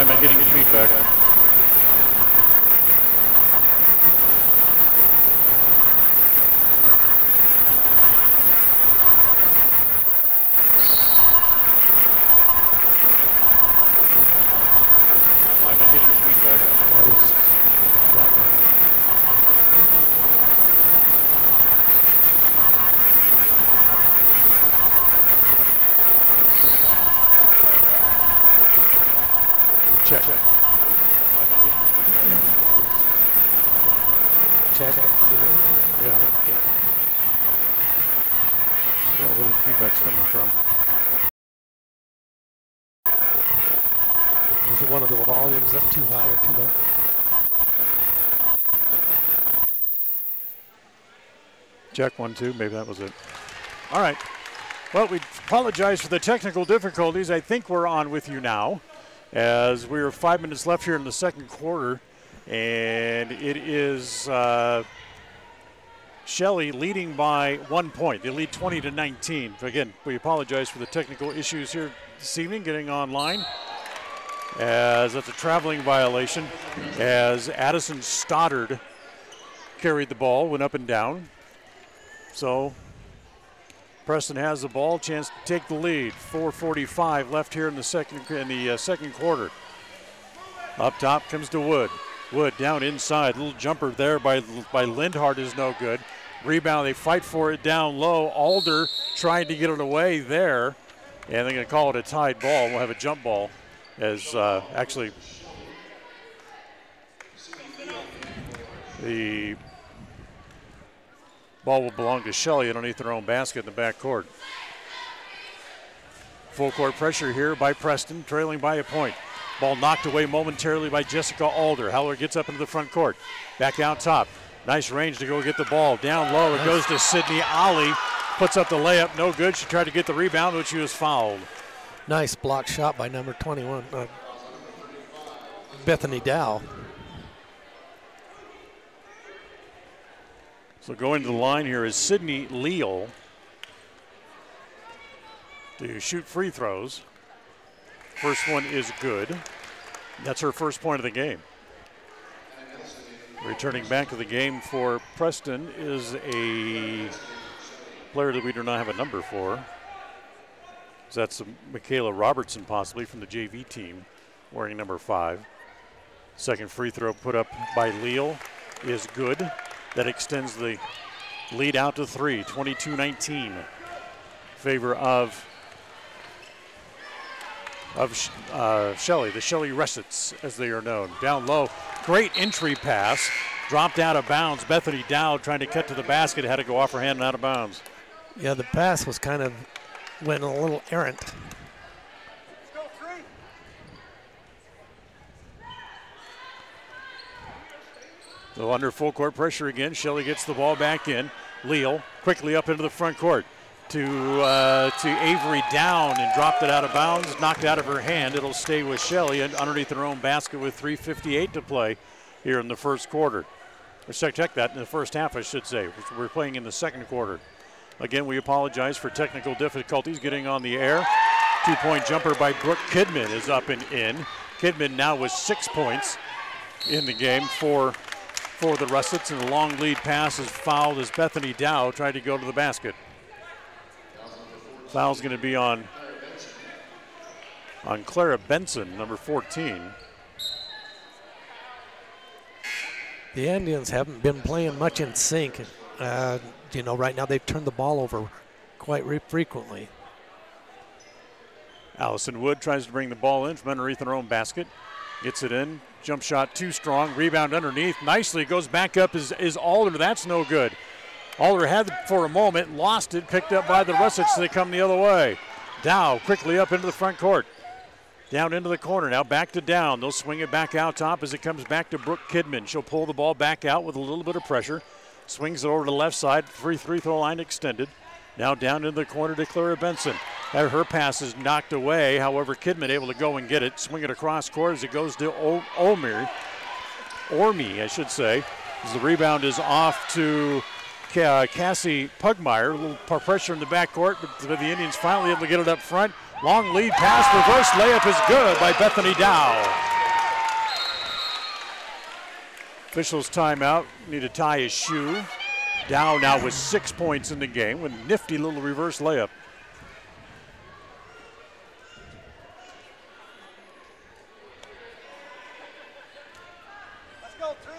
am I getting feedback? Check. Check. Yeah. Okay. I don't know where the feedback's coming from. Is it one of the volumes up too high or too low? Check 1, 2. Maybe that was it. All right. Well, we apologize for the technical difficulties. I think we're on with you now, as we are 5 minutes left here in the second quarter, and it is Shelley leading by 1 point. They lead 20-19. Again, we apologize for the technical issues here this evening getting online, as that's a traveling violation, as Addison Stoddard carried the ball, went up and down. So Preston has the ball, chance to take the lead. 4:45 left here in the second quarter. Up top comes to Wood. Wood down inside. Little jumper there by Lindhart is no good. Rebound, they fight for it down low. Alder trying to get it away there. And they're going to call it a tied ball. We'll have a jump ball, as actually the ball will belong to Shelley underneath their own basket in the backcourt. Full court pressure here by Preston, trailing by a point. Ball knocked away momentarily by Jessica Alder. Heller gets up into the front court. Back out top. Nice range to go get the ball. Down low, it goes to Sydney Ollie. Puts up the layup, no good. She tried to get the rebound, but she was fouled. Nice block shot by number 21, Bethany Dow. So going to the line here is Sydney Leal to shoot free throws. First one is good. That's her first point of the game. Returning back to the game for Preston is a player that we do not have a number for. So that's Michaela Robertson, possibly from the JV team, wearing number 5. Second free throw put up by Leal is good. That extends the lead out to 3, 22-19. Favor of Shelley, the Shelley Ressets, as they are known. Down low, great entry pass, dropped out of bounds. Bethany Dowd trying to cut to the basket, had to go off her hand and out of bounds. Yeah, the pass was kind of, went a little errant. So under full court pressure again, Shelley gets the ball back in. Leal quickly up into the front court to Avery down and dropped it out of bounds, knocked out of her hand. It'll stay with Shelley and underneath her own basket with 3:58 to play here in the first quarter. Or check that in the first half, I should say. We're playing in the second quarter. Again, we apologize for technical difficulties getting on the air. 2-point jumper by Brooke Kidman is up and in. Kidman now with 6 points in the game for the Russets, and the long lead pass is fouled as Bethany Dow tried to go to the basket. Foul's going to be on Clara Benson, number 14. The Indians haven't been playing much in sync. Right now they've turned the ball over quite frequently. Allison Wood tries to bring the ball in from underneath her own basket. Gets it in. Jump shot too strong. Rebound underneath. Nicely goes back up is Alder. That's no good. Alder had it for a moment, lost it, picked up by the Russets. They come the other way. Dow quickly up into the front court. Down into the corner. Now back to Down. They'll swing it back out top as it comes back to Brooke Kidman. She'll pull the ball back out with a little bit of pressure. Swings it over to the left side. Free throw line extended. Now down in the corner to Clara Benson. Her pass is knocked away. However, Kidman able to go and get it. Swing it across court as it goes to Orme, I should say. As the rebound is off to Cassie Pugmire. A little pressure in the backcourt, but the Indians finally able to get it up front. Long lead pass, reverse layup is good by Bethany Dow. Officials timeout. Need to tie his shoe. Dow now with 6 points in the game with a nifty little reverse layup. Let's go, 3.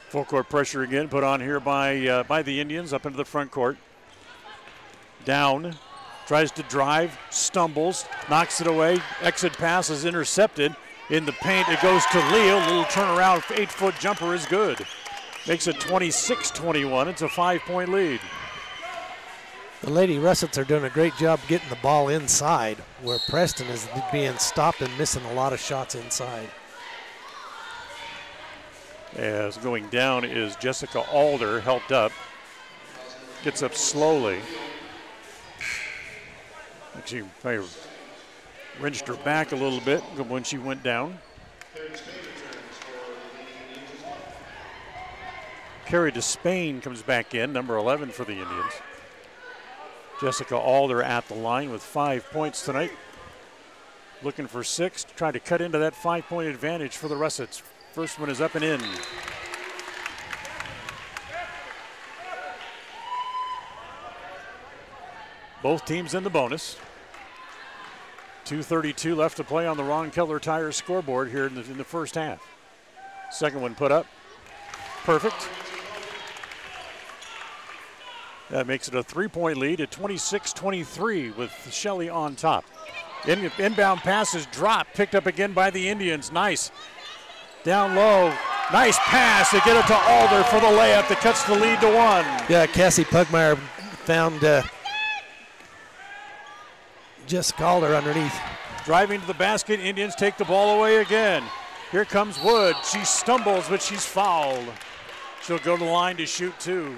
Full court pressure again put on here by the Indians up into the front court. Down, tries to drive, stumbles, knocks it away. Exit pass is intercepted. In the paint, it goes to Leo. Little turnaround, 8-foot jumper is good. Makes it 26-21. It's a 5-point lead. The Lady Russets are doing a great job getting the ball inside, where Preston is being stopped and missing a lot of shots inside. As going down is Jessica Alder, helped up. Gets up slowly. She wrenched her back a little bit when she went down. Carrie Despain comes back in, number 11 for the Indians. Jessica Alder at the line with 5 points tonight. Looking for 6, trying to cut into that 5-point advantage for the Russets. First one is up and in. Both teams in the bonus. 2:32 left to play on the Ron Keller Tires scoreboard here in the first half. Second one put up. Perfect. That makes it a 3-point lead at 26-23 with Shelley on top. Inbound pass is dropped, picked up again by the Indians. Nice. Down low. Nice pass to get it to Alder for the layup that cuts the lead to 1. Yeah, Cassie Pugmire found Jessica Alder underneath. Driving to the basket, Indians take the ball away again. Here comes Wood. She stumbles, but she's fouled. She'll go to the line to shoot 2.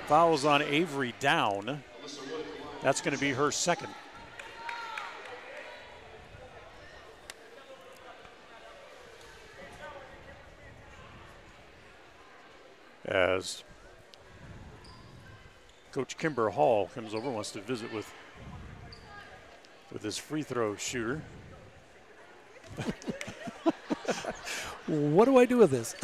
Fouls on Avery Down. That's going to be her second. As Coach Kimber Hall comes over, wants to visit with his free throw shooter. What do I do with this?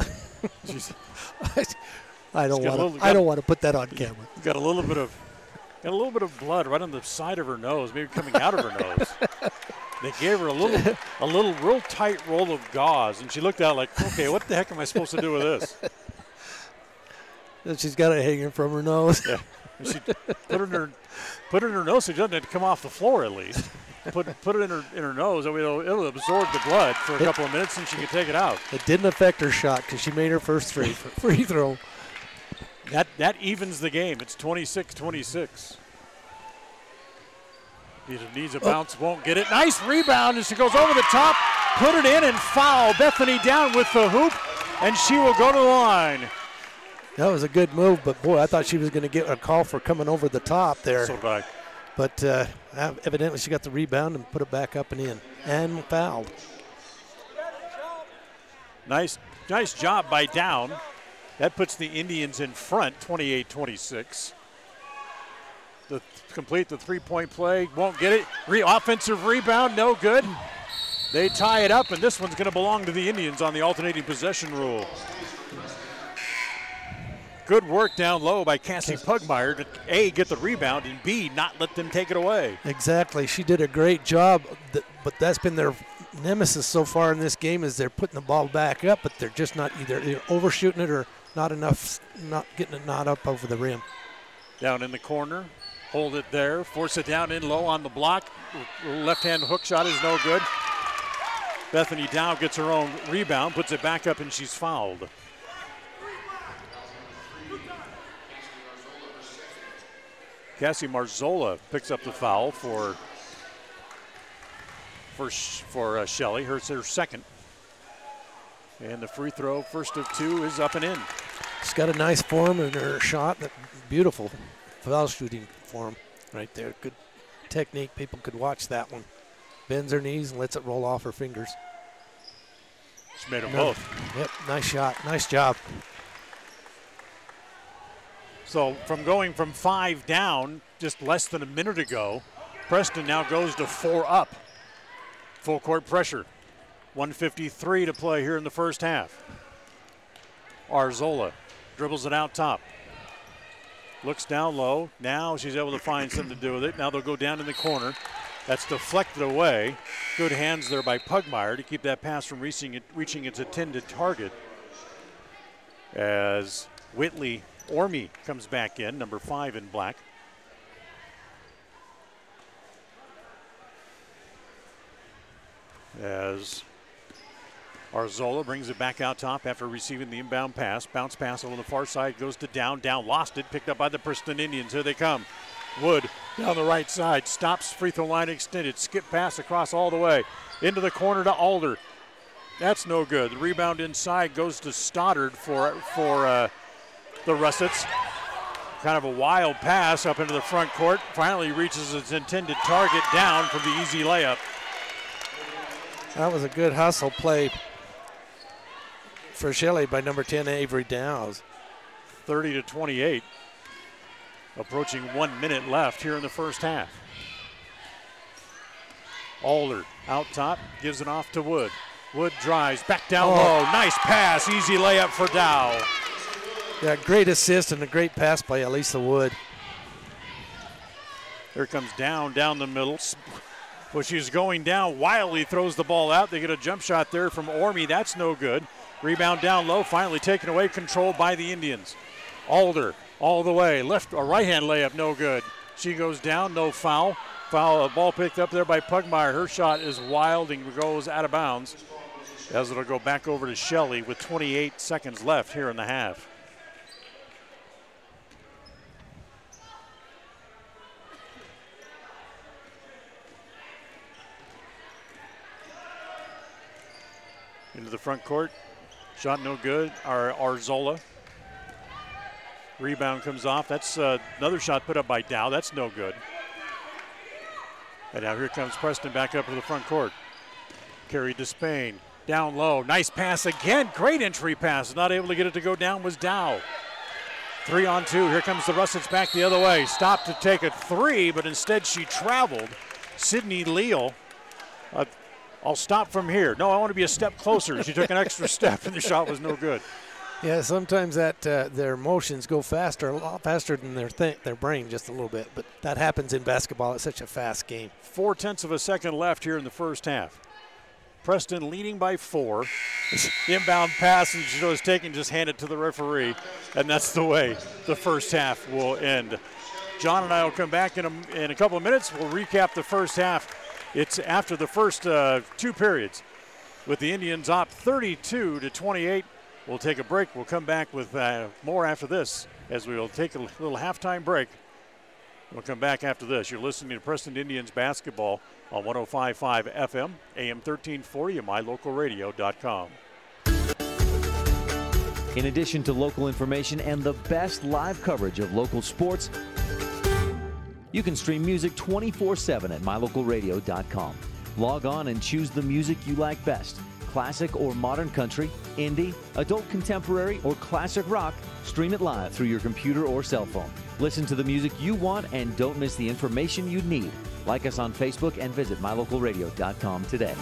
I don't want to put that on camera. Got a little bit of blood right on the side of her nose, maybe coming out of her nose. They gave her a little real tight roll of gauze, and she looked out like, okay, what the heck am I supposed to do with this? And she's got it hanging from her nose. Yeah. She put it in her nose so it doesn't have to come off the floor at least. Put it in her nose, and it'll absorb the blood for a couple of minutes, and she can take it out. It didn't affect her shot because she made her first free throw. That evens the game. It's 26-26. Needs a bounce, won't get it. Nice rebound, and she goes over the top, put it in, and foul. Bethany Down with the hoop, and she will go to the line. That was a good move, but boy, I thought she was going to get a call for coming over the top there. So did I. But evidently she got the rebound and put it back up and in, and fouled. Nice job by Down. That puts the Indians in front, 28-26. Complete the three-point play, won't get it. Offensive rebound, no good. They tie it up, and this one's going to belong to the Indians on the alternating possession rule. Good work down low by Cassie Pugmire to A, get the rebound, and B, not let them take it away. Exactly. She did a great job, but that's been their nemesis so far in this game is they're putting the ball back up, but they're just not either overshooting it or not enough, not getting it not up over the rim. Down in the corner, hold it there, force it down in low on the block. Left-hand hook shot is no good. Bethany Dow gets her own rebound, puts it back up, and she's fouled. Cassie Marzola picks up the foul for Shelley. Her second. And the free throw, first of two, is up and in. She's got a nice form in her shot. Beautiful foul shooting form right there. Good technique. People could watch that one. Bends her knees and lets it roll off her fingers. She made them both. Yep, nice shot. Nice job. So from going from 5 down just less than a minute ago, Preston now goes to 4 up. Full court pressure. 1:53 to play here in the first half. Arzola dribbles it out top. Looks down low. Now she's able to find something to do with it. Now they'll go down in the corner. That's deflected away. Good hands there by Pugmire to keep that pass from reaching its intended target. As Whitley Orme comes back in, number 5 in black. As Arzola brings it back out top after receiving the inbound pass. Bounce pass over the far side, goes to down, lost it, picked up by the Preston Indians. Here they come. Wood down the right side, stops, free throw line extended, skip pass across all the way. Into the corner to Alder. That's no good. The rebound inside goes to Stoddard for the Russets. Kind of a wild pass up into the front court. Finally reaches its intended target down for the easy layup. That was a good hustle play for Shelley by number 10, Avery Dowes. 30-28. Approaching 1 minute left here in the first half. Alder out top, gives it off to Wood. Wood drives, back down low. Nice pass, easy layup for Dow. Yeah, great assist and a great pass by Elisa Wood. Here comes down the middle. Well, she's going down, wildly throws the ball out. They get a jump shot there from Orme. That's no good. Rebound down low, finally taken away, controlled by the Indians. Alder all the way, left or right-hand layup, no good. She goes down, no foul. Foul, ball picked up there by Pugmire. Her shot is wild and goes out of bounds, as it'll go back over to Shelley with 28 seconds left here in the half. Into the front court. Shot no good. Arzola. Rebound comes off. That's another shot put up by Dow. That's no good. And now here comes Preston back up to the front court. Carried to Spain. Down low. Nice pass again. Great entry pass. Not able to get it to go down was Dow. 3-on-2. Here comes the Russets back the other way. Stopped to take a three, but instead she traveled. Sydney Leal. I'll stop from here. No, I want to be a step closer. She took an extra step, and the shot was no good. Yeah, sometimes that their motions go faster, a lot faster than their brain, just a little bit. But that happens in basketball. It's such a fast game. 0.4 of a second left here in the first half. Preston leading by 4. Inbound pass, and she was taken, just hand it to the referee, and that's the way the first half will end. John and I will come back in a couple of minutes. We'll recap the first half. It's after the first 2 periods, with the Indians up 32-28. We'll take a break. We'll come back with more after this, as we will take a little halftime break. We'll come back after this. You're listening to Preston Indians basketball on 105.5 FM, AM 1340, and mylocalradio.com. In addition to local information and the best live coverage of local sports, you can stream music 24/7 at mylocalradio.com. Log on and choose the music you like best. Classic or modern country, indie, adult contemporary, or classic rock. Stream it live through your computer or cell phone. Listen to the music you want and don't miss the information you need. Like us on Facebook and visit mylocalradio.com today.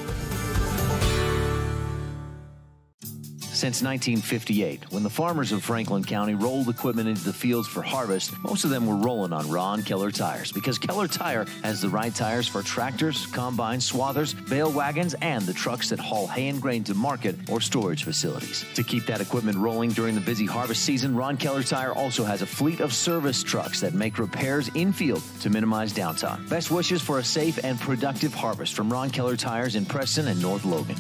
Since 1958, when the farmers of Franklin County rolled equipment into the fields for harvest, most of them were rolling on Ron Keller tires, because Keller Tire has the right tires for tractors, combines, swathers, bale wagons, and the trucks that haul hay and grain to market or storage facilities. To keep that equipment rolling during the busy harvest season, Ron Keller Tire also has a fleet of service trucks that make repairs in-field to minimize downtime. Best wishes for a safe and productive harvest from Ron Keller Tires in Preston and North Logan.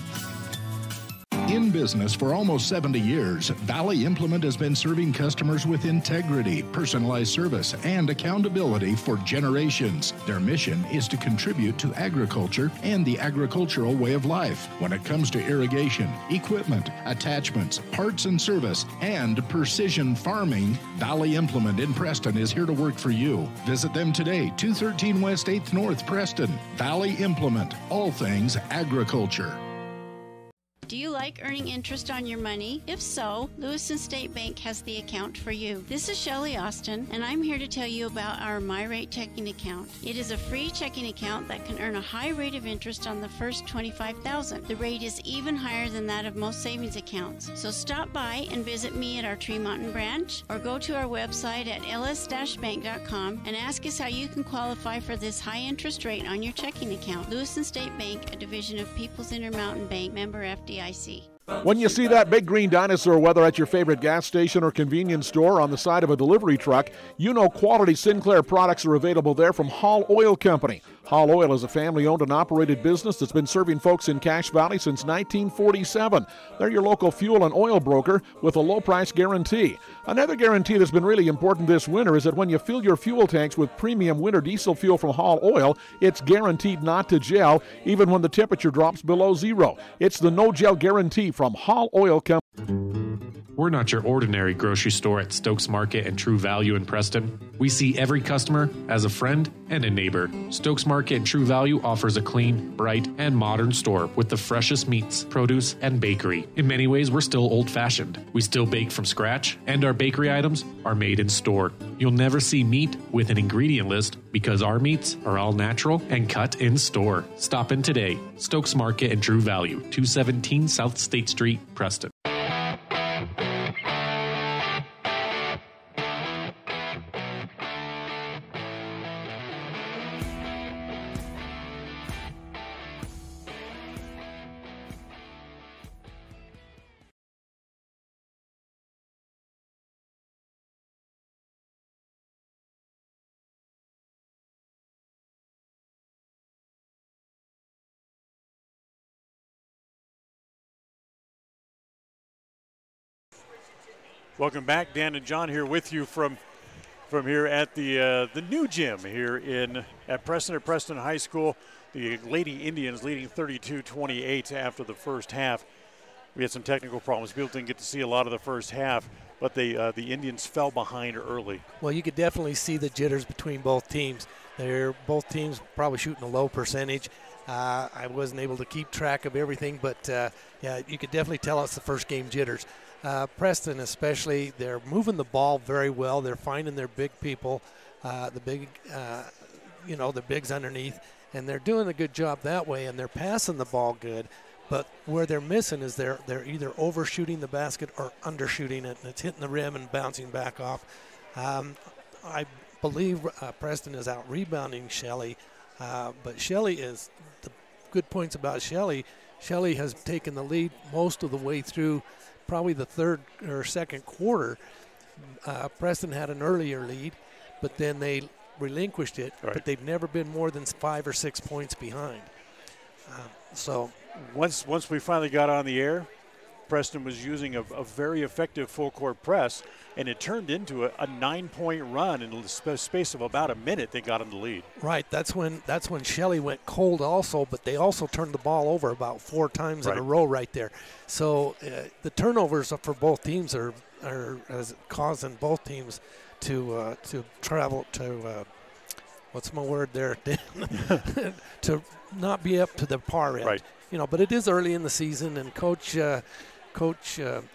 In business for almost 70 years, Valley Implement has been serving customers with integrity, personalized service, and accountability for generations. Their mission is to contribute to agriculture and the agricultural way of life. When it comes to irrigation, equipment, attachments, parts and service, and precision farming, Valley Implement in Preston is here to work for you. Visit them today, 213 West 8th North, Preston. Valley Implement, all things agriculture. Do you like earning interest on your money? If so, Lewiston State Bank has the account for you. This is Shelley Austin, and I'm here to tell you about our MyRate checking account. It is a free checking account that can earn a high rate of interest on the first $25,000. The rate is even higher than that of most savings accounts. So stop by and visit me at our Tremonton branch, or go to our website at ls-bank.com and ask us how you can qualify for this high interest rate on your checking account. Lewiston State Bank, a division of People's Intermountain Bank, member FDIC. When you see that big green dinosaur, whether at your favorite gas station or convenience store on the side of a delivery truck, you know quality Sinclair products are available there from Hall Oil Company. Hall Oil is a family-owned and operated business that's been serving folks in Cache Valley since 1947. They're your local fuel and oil broker with a low-price guarantee. Another guarantee that's been really important this winter is that when you fill your fuel tanks with premium winter diesel fuel from Hall Oil, it's guaranteed not to gel, even when the temperature drops below zero. It's the no-gel guarantee from Hall Oil Company. We're not your ordinary grocery store at Stokes Market and True Value in Preston. We see every customer as a friend and a neighbor. Stokes Market and True Value offers a clean, bright, and modern store with the freshest meats, produce, and bakery. In many ways, we're still old-fashioned. We still bake from scratch, and our bakery items are made in store. You'll never see meat with an ingredient list because our meats are all natural and cut in store. Stop in today. Stokes Market and True Value, 217 South State Street, Preston. Welcome back. Dan and John here with you from here at the new gym here at Preston High School. The Lady Indians leading 32-28 after the first half. We had some technical problems. People didn't get to see a lot of the first half, but the Indians fell behind early. Well, you could definitely see the jitters between both teams. They're both teams probably shooting a low percentage. I wasn't able to keep track of everything, but yeah, you could definitely tell it's the first game jitters. Preston especially, they're moving the ball very well. They're finding their big people, the bigs underneath, and they're doing a good job that way, and they're passing the ball good. But where they're missing is they're either overshooting the basket or undershooting it, and it's hitting the rim and bouncing back off. I believe Preston is out rebounding Shelley, but Shelley is the good points about Shelley. Shelley has taken the lead most of the way through probably the third or second quarter. Preston had an earlier lead, but then they relinquished it, right. But they've never been more than 5 or 6 points behind. So once we finally got on the air, Preston was using a very effective full-court press, and it turned into a 9-point run in the space of about a minute. They got in the lead. Right. That's when Shelley went cold also, but they also turned the ball over about 4 times in a row right there. So the turnovers for both teams are causing both teams to travel to what's my word there to not be up to the par end. Right. But it is early in the season, and Coach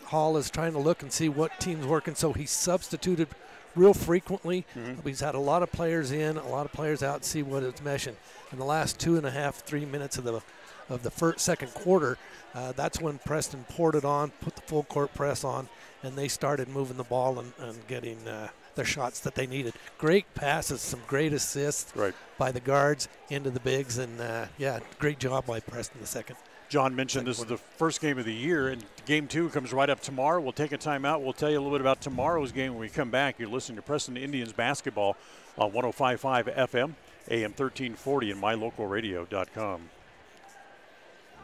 Hall is trying to look and see what team's working, so he's substituted real frequently. Mm-hmm. He's had a lot of players in, a lot of players out to see what it's meshing. In the last 2.5-3 minutes of the second quarter, that's when Preston poured it on, put the full court press on, and they started moving the ball and getting their shots that they needed. Great passes, some great assists by the guards into the bigs, and great job by Preston the second. John mentioned this is the first game of the year, and game 2 comes right up tomorrow. We'll take a timeout. We'll tell you a little bit about tomorrow's game when we come back. You're listening to Preston Indians basketball on 105.5 FM, AM 1340, and mylocalradio.com.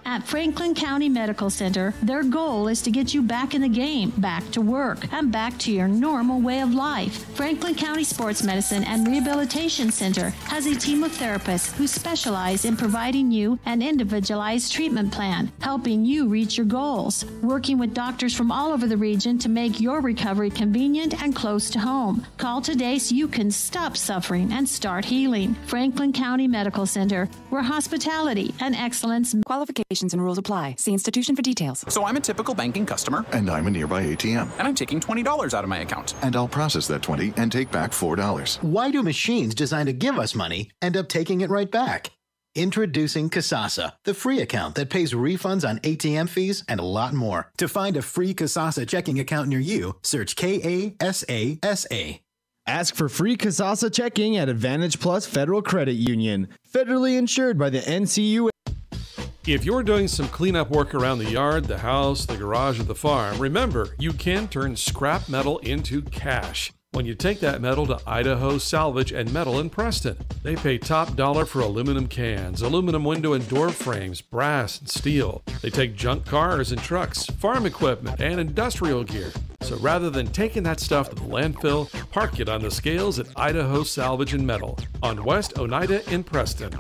At Franklin County Medical Center, their goal is to get you back in the game, back to work, and back to your normal way of life. Franklin County Sports Medicine and Rehabilitation Center has a team of therapists who specialize in providing you an individualized treatment plan, helping you reach your goals, working with doctors from all over the region to make your recovery convenient and close to home. Call today so you can stop suffering and start healing. Franklin County Medical Center, where hospitality and excellence qualification. Regulations and rules apply. See institution for details. So I'm a typical banking customer. And I'm a nearby ATM. And I'm taking $20 out of my account. And I'll process that $20 and take back $4. Why do machines designed to give us money end up taking it right back? Introducing Kasasa, the free account that pays refunds on ATM fees and a lot more. To find a free Kasasa checking account near you, search Kasasa. Ask for free Kasasa checking at Advantage Plus Federal Credit Union, federally insured by the NCUA. If you're doing some cleanup work around the yard, the house, the garage, or the farm, remember, you can turn scrap metal into cash when you take that metal to Idaho Salvage and Metal in Preston. They pay top dollar for aluminum cans, aluminum window and door frames, brass and steel. They take junk cars and trucks, farm equipment, and industrial gear. So rather than taking that stuff to the landfill, park it on the scales at Idaho Salvage and Metal on West Oneida in Preston.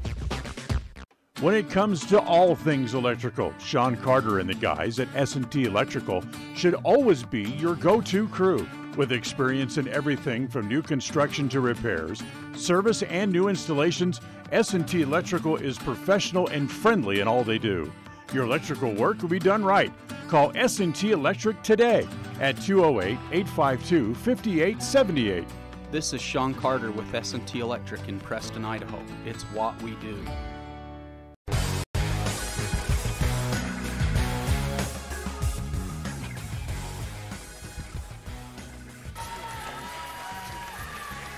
When it comes to all things electrical, Sean Carter and the guys at S&T Electrical should always be your go-to crew. With experience in everything from new construction to repairs, service, and new installations, S&T Electrical is professional and friendly in all they do. Your electrical work will be done right. Call S&T Electric today at 208-852-5878. This is Sean Carter with S&T Electric in Preston, Idaho. It's what we do.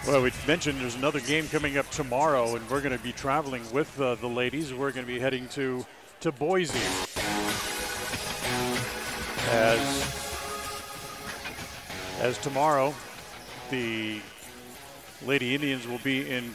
Well, we mentioned there's another game coming up tomorrow, and we're going to be traveling with the ladies. We're going to be heading to Boise as tomorrow the Lady Indians will be in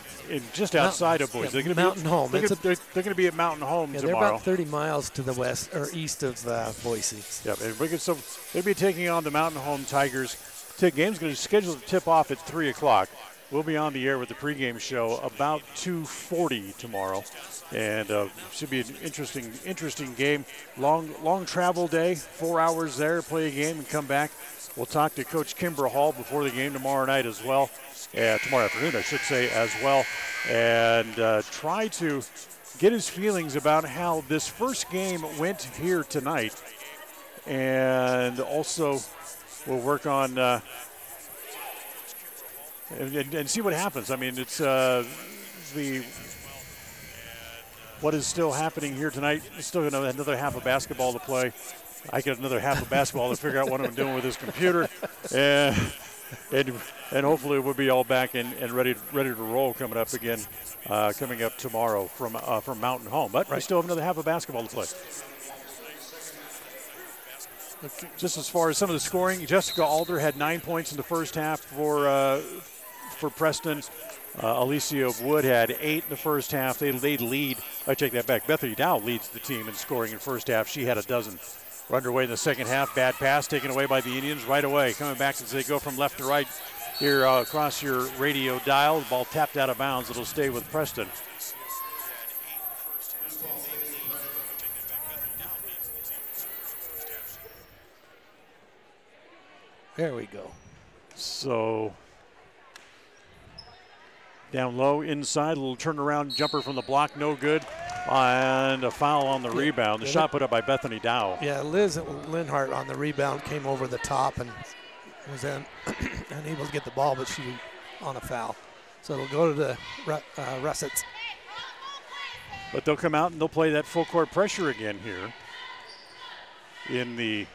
just outside of Boise. Yeah, they're going to be Home. They're going to be at Mountain Home tomorrow. They're about 30 miles to the west or east of Boise. Yeah, so they'll be taking on the Mountain Home Tigers. The game's going to schedule to tip off at 3 o'clock. We'll be on the air with the pregame show about 2:40 tomorrow, and should be an interesting game. Long travel day, 4 hours there, play a game and come back. We'll talk to Coach Kimber Hall before the game tomorrow night as well, tomorrow afternoon I should say as well, and try to get his feelings about how this first game went here tonight, and also we'll work on and see what happens. I mean, it's what is still happening here tonight. Still another half of basketball to play. I get another half of basketball to figure out what I'm doing with this computer, and hopefully we'll be all back and ready to roll coming up again, coming up tomorrow from Mountain Home. But I still have another half of basketball to play. Just as far as some of the scoring, Jessica Alder had 9 points in the first half for Preston. Alicia Wood had 8 in the first half. They lead. I take that back. Bethany Dow leads the team in scoring in the first half. She had a dozen. We're underway in the second half. Bad pass taken away by the Indians right away. Coming back as they go from left to right here across your radio dial. The ball tapped out of bounds. It'll stay with Preston. There we go. So down low inside, a little turnaround jumper from the block, no good, and a foul on the rebound. The shot put up by Bethany Dow. Yeah, Liz Linhart on the rebound came over the top and was then unable to get the ball, but she on a foul. So it'll go to the Russets. But they'll come out and they'll play that full court pressure again here to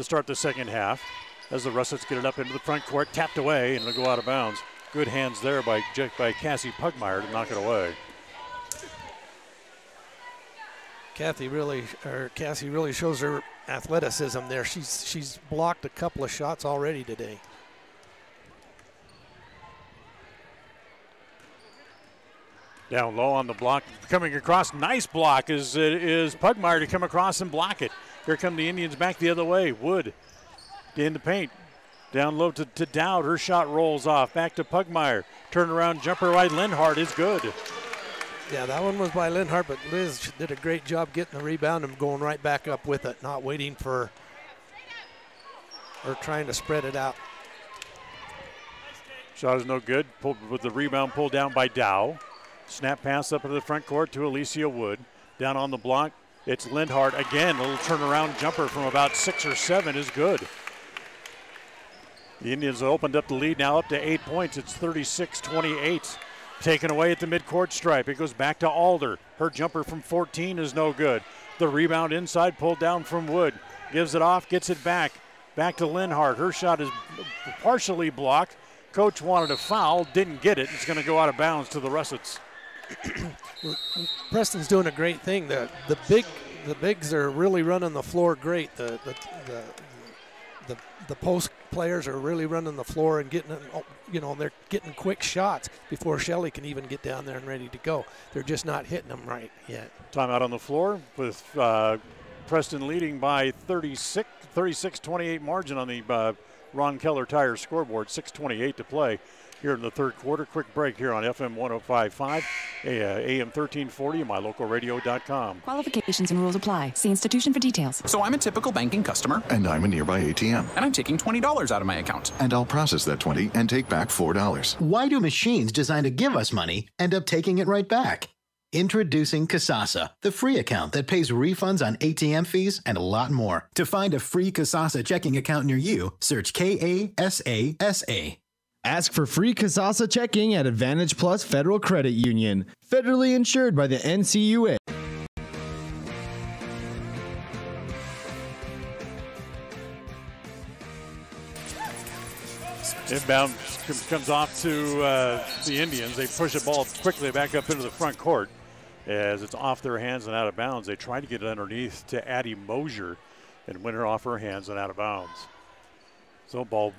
start the second half. As the Russets get it up into the front court, tapped away, and it'll go out of bounds. Good hands there by Cassie Pugmire to knock it away. Cassie really shows her athleticism there. She's blocked a couple of shots already today. Down low on the block, coming across, nice block is Pugmire to come across and block it. Here come the Indians back the other way. Wood in the paint. Down low to Dowd. Her shot rolls off. Back to Pugmire. Turnaround jumper by Linhart is good. Yeah, that one was by Linhart, but Liz did a great job getting the rebound and going right back up with it, not waiting for or trying to spread it out. Shot is no good. Pulled with the rebound pulled down by Dow. Snap pass up into the front court to Alicia Wood. Down on the block. It's Lindhart again. A little turnaround jumper from about 6 or 7 is good. The Indians opened up the lead now up to 8 points. It's 36-28. Taken away at the midcourt stripe. It goes back to Alder. Her jumper from 14 is no good. The rebound inside pulled down from Wood. Gives it off, gets it back. Back to Lindhart. Her shot is partially blocked. Coach wanted a foul, didn't get it. It's going to go out of bounds to the Russets. Preston's doing a great thing. The bigs are really running the floor great. The post players are really running the floor and getting, they're getting quick shots before Shelley can even get down there and ready to go. They're just not hitting them right yet. Timeout on the floor with Preston leading by 36-28 margin on the Ron Keller Tire scoreboard. 6:28 to play here in the third quarter. Quick break here on FM 105.5, AM 1340, and mylocalradio.com. Qualifications and rules apply. See institution for details. So I'm a typical banking customer. And I'm a nearby ATM. And I'm taking $20 out of my account. And I'll process that 20 and take back $4. Why do machines designed to give us money end up taking it right back? Introducing Kasasa, the free account that pays refunds on ATM fees and a lot more. To find a free Kasasa checking account near you, search Kasasa. Ask for free Kasasa checking at Advantage Plus Federal Credit Union. Federally insured by the NCUA. Inbound comes off to the Indians. They push the ball quickly back up into the front court as it's off their hands and out of bounds. They try to get it underneath to Addie Mosier and win her off her hands and out of bounds. So ball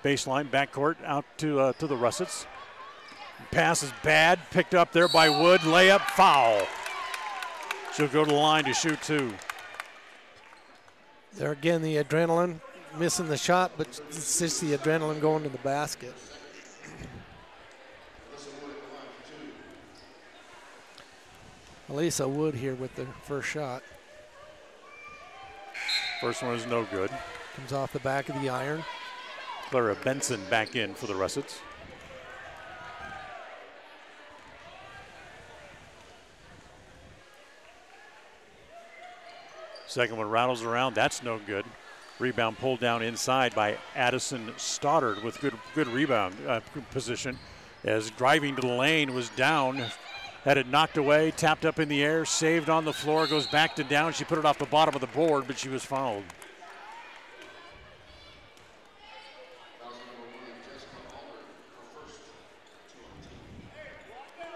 baseline, backcourt, out to the Russets. Pass is bad, picked up there by Wood. Layup, foul. She'll go to the line to shoot 2. There again, the adrenaline, missing the shot, but it's just the adrenaline going to the basket. Elisa Wood here with the first shot. First one is no good. Comes off the back of the iron. Clara Benson back in for the Russets. Second one rattles around. That's no good. Rebound pulled down inside by Addison Stoddard with good rebound position. As driving to the lane was down. Had it knocked away, tapped up in the air, saved on the floor, goes back to down. She put it off the bottom of the board, but she was fouled.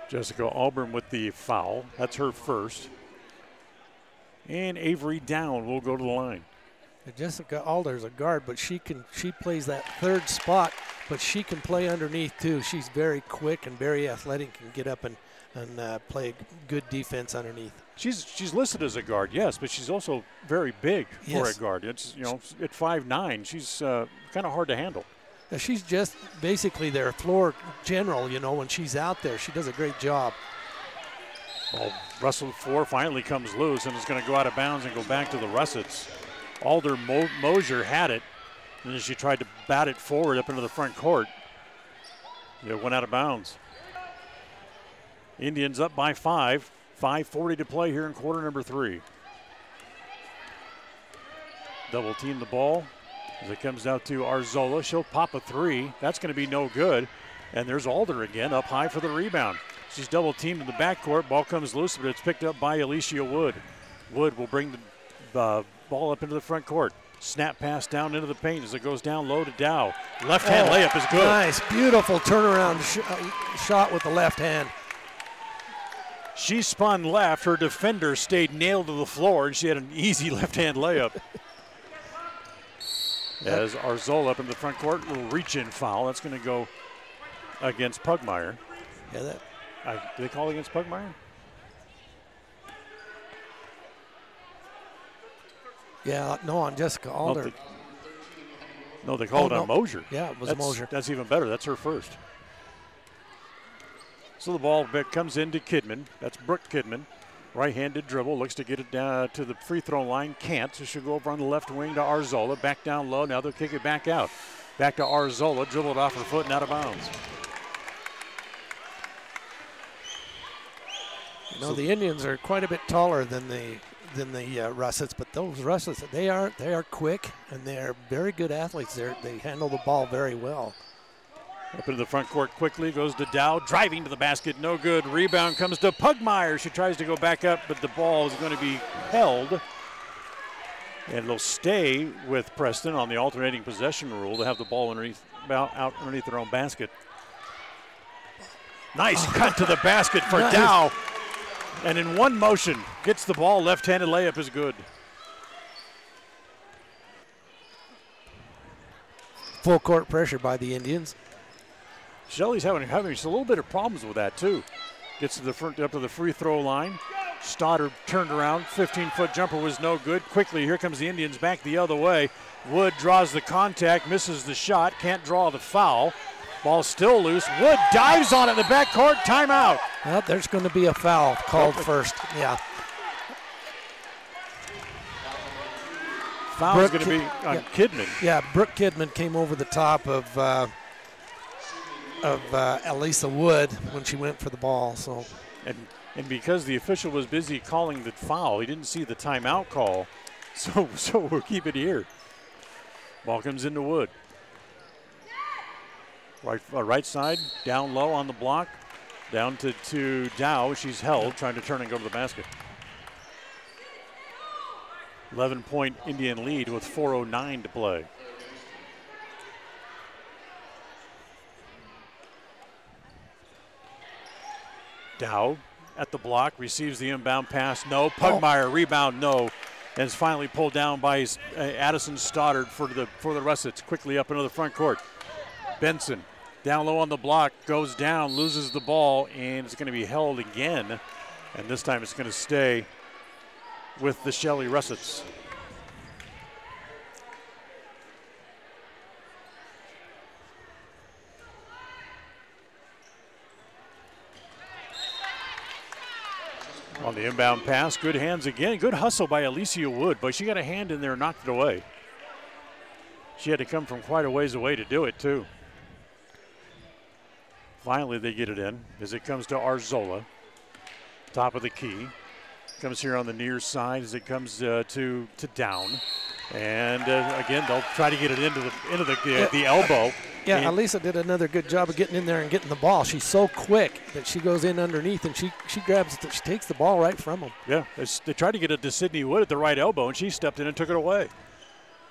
Jessica Auburn with the foul. That's her first. And Avery Down will go to the line. Jessica Alder's a guard, but she plays that third spot, but she can play underneath too. She's very quick and very athletic, can get up and play good defense underneath. She's listed as a guard, yes, but she's also very big for a guard. It's at 5'9", she's kind of hard to handle. She's just basically their floor general, when she's out there. She does a great job. Well, Russell 4 finally comes loose and is going to go out of bounds and go back to the Russets. Alder Mosier had it, and then she tried to bat it forward up into the front court. It went out of bounds. Indians up by 5. 5:40 to play here in quarter number 3. Double team the ball. As it comes out to Arzola, she'll pop a 3. That's going to be no good. And there's Alder again up high for the rebound. She's double teamed in the backcourt. Ball comes loose, but it's picked up by Alicia Wood. Wood will bring the ball up into the front court. Snap pass down into the paint as it goes down low to Dow. Left hand layup is good. Nice, beautiful turnaround shot with the left hand. She spun left. Her defender stayed nailed to the floor, and she had an easy left hand layup. As Arzola up in the front court, little reach-in foul. That's going to go against Pugmire. Yeah, do they call against Pugmire? Yeah, no, on Jessica Alder. No, they called it on Mosier. Yeah, it was Mosier. That's even better. That's her first. So the ball comes into Kidman. That's Brooke Kidman. Right-handed dribble, looks to get it down to the free throw line. Can't, so she'll go over on the left wing to Arzola. Back down low, now they'll kick it back out. Back to Arzola, dribbled off her foot and out of bounds. The Indians are quite a bit taller than than the Russets, but those Russets, they are quick and they're very good athletes. They handle the ball very well. Up into the front court quickly, goes to Dow, driving to the basket, no good. Rebound comes to Pugmire. She tries to go back up, but the ball is going to be held. And it'll stay with Preston on the alternating possession rule to have the ball out underneath their own basket. Nice cut to the basket for Dow. And in one motion, gets the ball, left-handed layup is good. Full court pressure by the Indians. Shelley's having a little bit of problems with that too. Gets to the front, up to the free throw line. Stoddard turned around, 15-foot jumper was no good. Quickly, here comes the Indians back the other way. Wood draws the contact, misses the shot, can't draw the foul. Ball still loose. Wood dives on it in the backcourt. Timeout. Well, there's going to be a foul called first. Yeah. Foul's going to be on Kidman. Yeah, Brooke Kidman came over the top of Elisa Wood when she went for the ball. So, and because the official was busy calling the foul, he didn't see the timeout call. So we'll keep it here. Ball comes into Wood. Right side, down low on the block, down to Dow. She's held, trying to turn and go to the basket. 11-point Indian lead with 4:09 to play. Dow at the block, receives the inbound pass, no. Pugmire, rebound, no. And is finally pulled down by Addison Stoddard for the Russets. Quickly up into the front court. Benson down low on the block, goes down, loses the ball, and it's going to be held again. And this time it's going to stay with the Shelley Russets. On the inbound pass, good hands again. Good hustle by Alicia Wood, but she got a hand in there and knocked it away. She had to come from quite a ways away to do it, too. Finally, they get it in as it comes to Arzola. Top of the key. Comes here on the near side as it comes to down. And again, they'll try to get it into the elbow. Yeah, Elisa did another good job of getting in there and getting the ball. She's so quick that she goes in underneath and she grabs it, she takes the ball right from them. Yeah, they tried to get it to Sydney Wood at the right elbow, and she stepped in and took it away.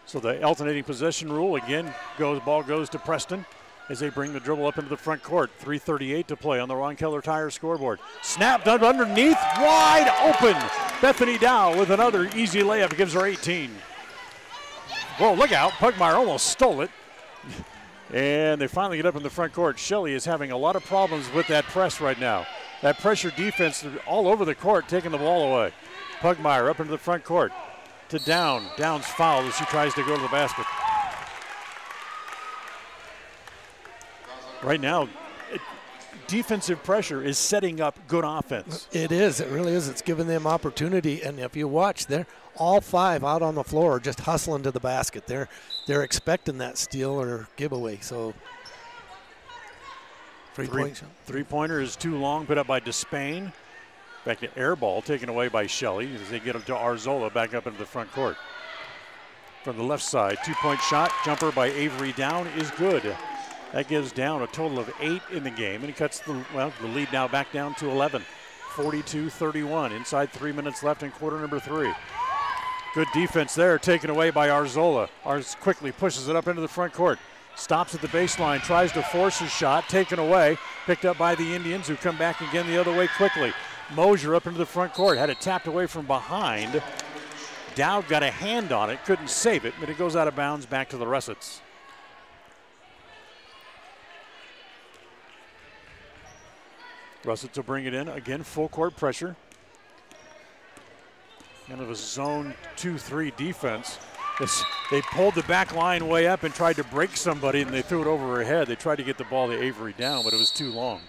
So the alternating possession rule again ball goes to Preston as they bring the dribble up into the front court. 3:38 to play on the Ron Keller Tire scoreboard. Snapped underneath, wide open. Bethany Dow with another easy layup, gives her 18. Whoa, look out, Pugmire almost stole it. And they finally get up in the front court. Shelley is having a lot of problems with that press right now. That pressure defense all over the court, taking the ball away. Pugmire up into the front court to Down. Down's fouled as she tries to go to the basket. Right now, defensive pressure is setting up good offense. It is. It really is. It's giving them opportunity. And if you watch, they're all five out on the floor just hustling to the basket. They're expecting that steal or giveaway. So three-pointer is too long, put up by Despain. Back to air ball taken away by Shelley as they get up to Arzola back up into the front court. From the left side, 2-point shot, jumper by Avery Down is good. That gives Down a total of 8 in the game, and he cuts the lead now back down to 11. 42-31, inside 3 minutes left in quarter number 3. Good defense there, taken away by Arzola. Arz quickly pushes it up into the front court. Stops at the baseline, tries to force his shot, taken away. Picked up by the Indians, who come back again the other way quickly. Mosier up into the front court, had it tapped away from behind. Dowd got a hand on it, couldn't save it, but it goes out of bounds back to the Russets. Russets will bring it in, again, full court pressure. Kind of a zone 2-3 defense. They pulled the back line way up and tried to break somebody, and they threw it over her head. They tried to get the ball to Avery Down, but it was too long.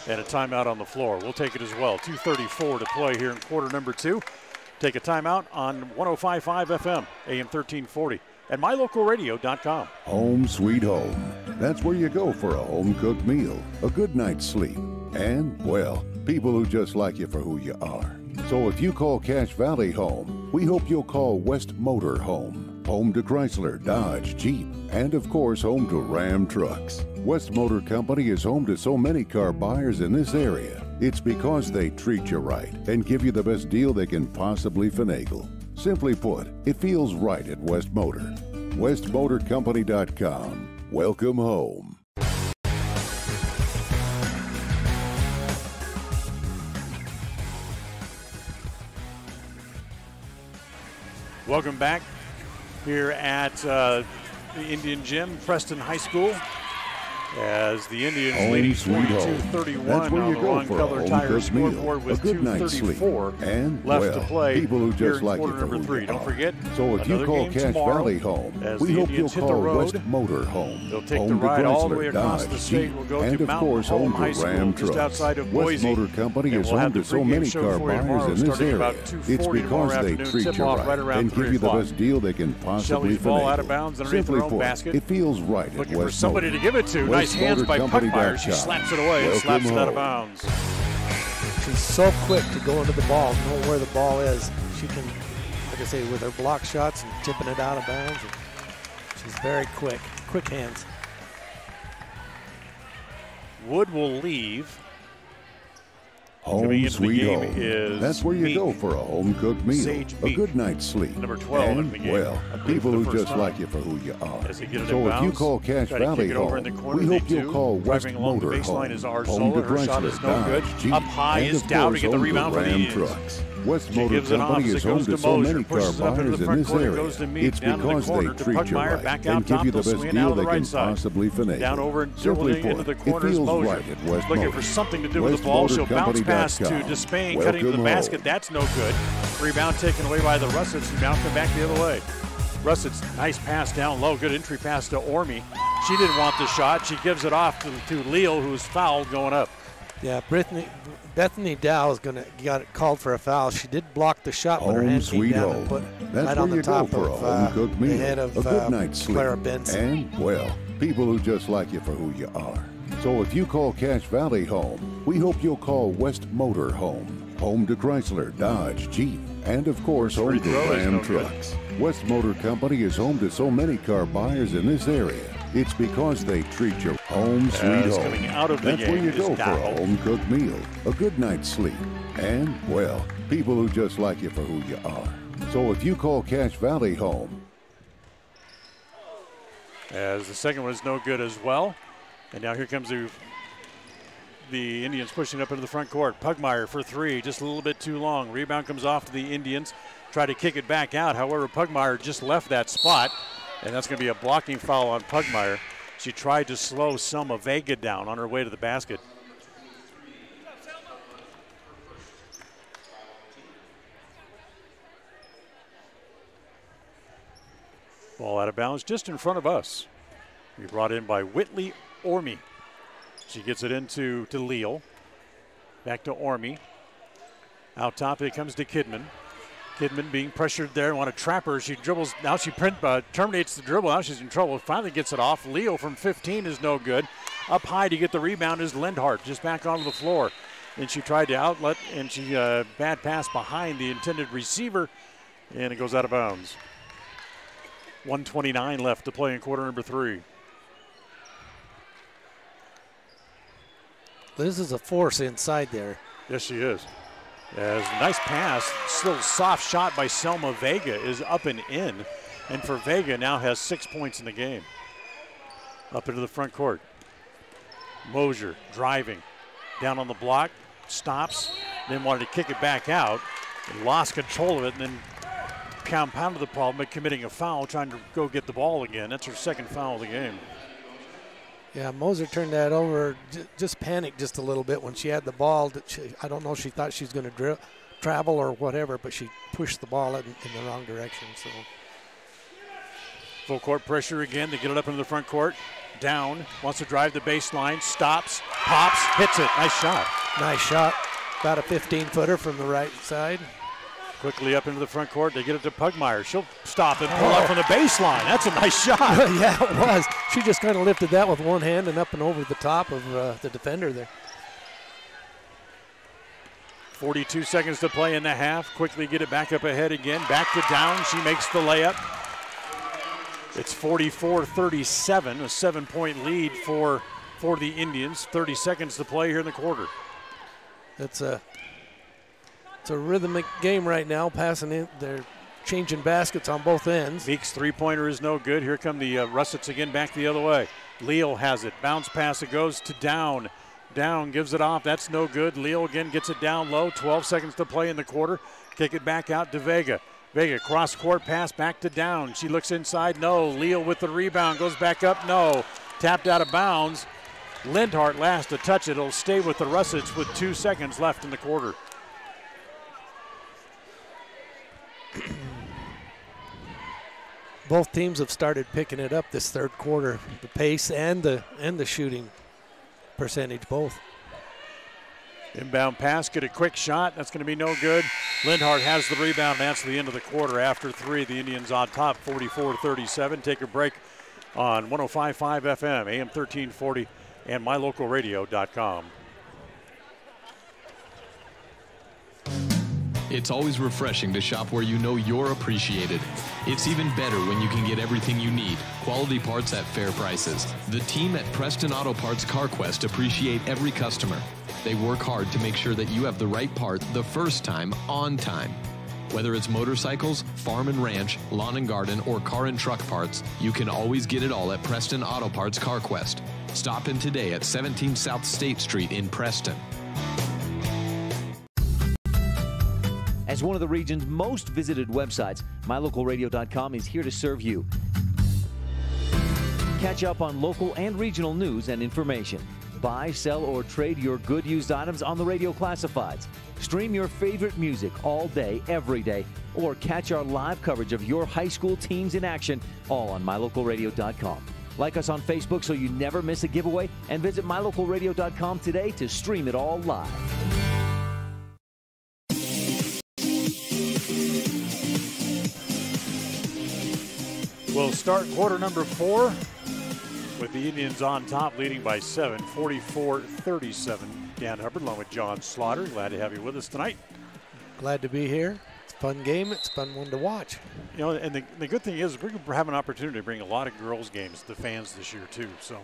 And a timeout on the floor. We'll take it as well. 2:34 to play here in quarter number 2. Take a timeout on 105.5 FM, AM 1340, and mylocalradio.com. Home sweet home. That's where you go for a home-cooked meal, a good night's sleep, and, well, people who just like you for who you are. So if you call Cache Valley home, we hope you'll call West Motor home. Home to Chrysler, Dodge, Jeep, and of course home to Ram trucks. West Motor Company is home to so many car buyers in this area. It's because they treat you right and give you the best deal they can possibly finagle. Simply put, it feels right at West Motor. WestMotorCompany.com. Welcome home. Welcome back here at the Indian Gym, Preston High School, as the Indians leading 22-31 on the Ron Keller Tire scoreboard with 2:34 and left to play. People who just like quarter number 3. Don't forget, so if you call Cache Valley home, we hope you'll call West Motor home. They'll take home the ride all the way Chrysler, across Dodge, the state. Jeep, We'll go and to of Mountain course Home home High to Ram School just trucks. outside of West Boise. Motor Company And is we'll home have the to so pregame many show car for you buyers tomorrow, in this starting area. about It's 2:40 because tomorrow they afternoon. treat you Tip-off right right around and 3 give you the o'clock. best deal they can possibly Shelley's ball out of finagle. bounds underneath Simply their own put, basket. it feels right at Looking for West somebody Motor. to give it to. Nice hands by Puckmeyer. She slaps it away and slaps it out of bounds. She's so quick to go into the ball, know where the ball is. She can, like I say, with her block shots and tipping it out of bounds. She's very quick hands. Wood will leave. Home sweet home. That's where you meat. go for a home-cooked meal, Sage a meat. good night's sleep, Number 12 in and, the game. well, I believe people for the who first just time. like you for who you are. As they get it So in if you bounds, call Cache try to Valley kick it over home, in the corner. we They hope you'll do. call West Driving along the Motor baseline home. is Arzola. Home to Her shot is Chrysler, no good. Dodge, Jeep, Up high and is of down to course get the home rebound for the Ram Indians. trucks. West She Motor gives it off Company as is it home goes to to so Mosier. many car Pushes up into buyers the in front this court. It area. goes to Meade. It's Down to the because they corner to treat you Puckmeyer. right Back out and give top. you the They'll best swing it out deal of the they right can side. possibly finagle. Down over and Simply dribbling into put, the corner it is feels Mosier. right at West Looking Motor. for something to do with the ball. She'll bounce pass to Despain, cutting to the Welcome basket. home. That's no good. Rebound taken away by the Russets, who now come back the other way. Russets, nice pass down low. Good entry pass to Orme. She didn't want the shot. She gives it off to Leal, who's fouled going up. Yeah, Bethany Dow got it called for a foul. She did block the shot, but her hand came down and put That's right where on the you go top for a of home-cooked the meal, head of a good night's sleep, Clara Benson. and, well, people who just like you for who you are. So if you call Cache Valley home, we hope you'll call West Motor home. Home to Chrysler, Dodge, Jeep, and of course home to Ram trucks. West Motor Company is home to so many car buyers in this area. It's because they treat you home sweet home. Coming out of the That's where game you is go for Dow. a home-cooked meal, a good night's sleep, and, well, people who just like you for who you are. So if you call Cache Valley home, as the second one is no good as well. And now here comes the Indians pushing up into the front court. Puckmeyer for 3, just a little bit too long. Rebound comes off to the Indians. Try to kick it back out. However, Puckmeyer just left that spot, and that's going to be a blocking foul on Puckmeyer. She tried to slow Selma Vega down on her way to the basket. Ball out of bounds just in front of us. We brought in by Whitley Orme. She gets it into Leal. Back to Orme. Out top it comes to Kidman. Kidman being pressured there, want to trap her. She dribbles, now she terminates the dribble. Now she's in trouble, finally gets it off. Leal from 15 is no good. Up high to get the rebound is Lindhart, just back onto the floor. And she tried to outlet, and she bad pass behind the intended receiver, and it goes out of bounds. 1:29 left to play in quarter number 3. This is a force inside there. Yes, she is. As nice pass, still soft shot by Selma Vega is up and in. And for Vega now has 6 points in the game. Up into the front court. Mosier driving. Down on the block, stops, then wanted to kick it back out. And lost control of it and then compounded the problem by committing a foul, trying to go get the ball again. That's her second foul of the game. Yeah, Moser turned that over, just panicked just a little bit when she had the ball. I don't know if she thought she was going to travel or whatever, but she pushed the ball in the wrong direction. So full court pressure again. They get it up into the front court. Down, wants to drive the baseline, stops, pops, hits it. Nice shot. Nice shot. About a 15-footer from the right side. Quickly up into the front court. They get it to Puckmeyer. She'll stop and pull up from the baseline. That's a nice shot. Yeah, it was. She just kind of lifted that with one hand and up and over the top of the defender there. 42 seconds to play in the half. Quickly get it back up ahead again. Back to down. She makes the layup. It's 44-37, a 7-point lead for the Indians. 30 seconds to play here in the quarter. It's a rhythmic game right now. Passing in, they're changing baskets on both ends. Meek's three-pointer is no good. Here come the Russets again back the other way. Leal has it. Bounce pass. It goes to Down. Down gives it off. That's no good. Leal again gets it down low. 12 seconds to play in the quarter. Kick it back out to Vega. Vega cross-court pass back to Down. She looks inside. No. Leal with the rebound. Goes back up. No. Tapped out of bounds. Lindhart last to touch it. It'll stay with the Russets with 2 seconds left in the quarter. Both teams have started picking it up this third quarter. The pace and the shooting percentage both. Inbound pass, get a quick shot. That's going to be no good. Lindhart has the rebound. That's the end of the quarter. After 3, the Indians on top, 44-37. Take a break on 105.5 FM, AM 1340, and mylocalradio.com. It's always refreshing to shop where you know you're appreciated. It's even better when you can get everything you need. Quality parts at fair prices. The team at Preston Auto Parts CarQuest appreciate every customer. They work hard to make sure that you have the right part the first time, on time. Whether it's motorcycles, farm and ranch, lawn and garden, or car and truck parts, you can always get it all at Preston Auto Parts CarQuest. Stop in today at 17 South State Street in Preston. As one of the region's most visited websites, mylocalradio.com is here to serve you. Catch up on local and regional news and information. Buy, sell, or trade your good used items on the radio classifieds. Stream your favorite music all day, every day, or catch our live coverage of your high school teams in action, all on mylocalradio.com. Like us on Facebook so you never miss a giveaway, and visit mylocalradio.com today to stream it all live. We'll start quarter number 4 with the Indians on top, leading by 7, 44-37. Dan Hubbard along with John Slaughter. Glad to have you with us tonight. Glad to be here. It's a fun game. It's a fun one to watch. You know, and the good thing is we're going to have an opportunity to bring a lot of girls' games to fans this year too. So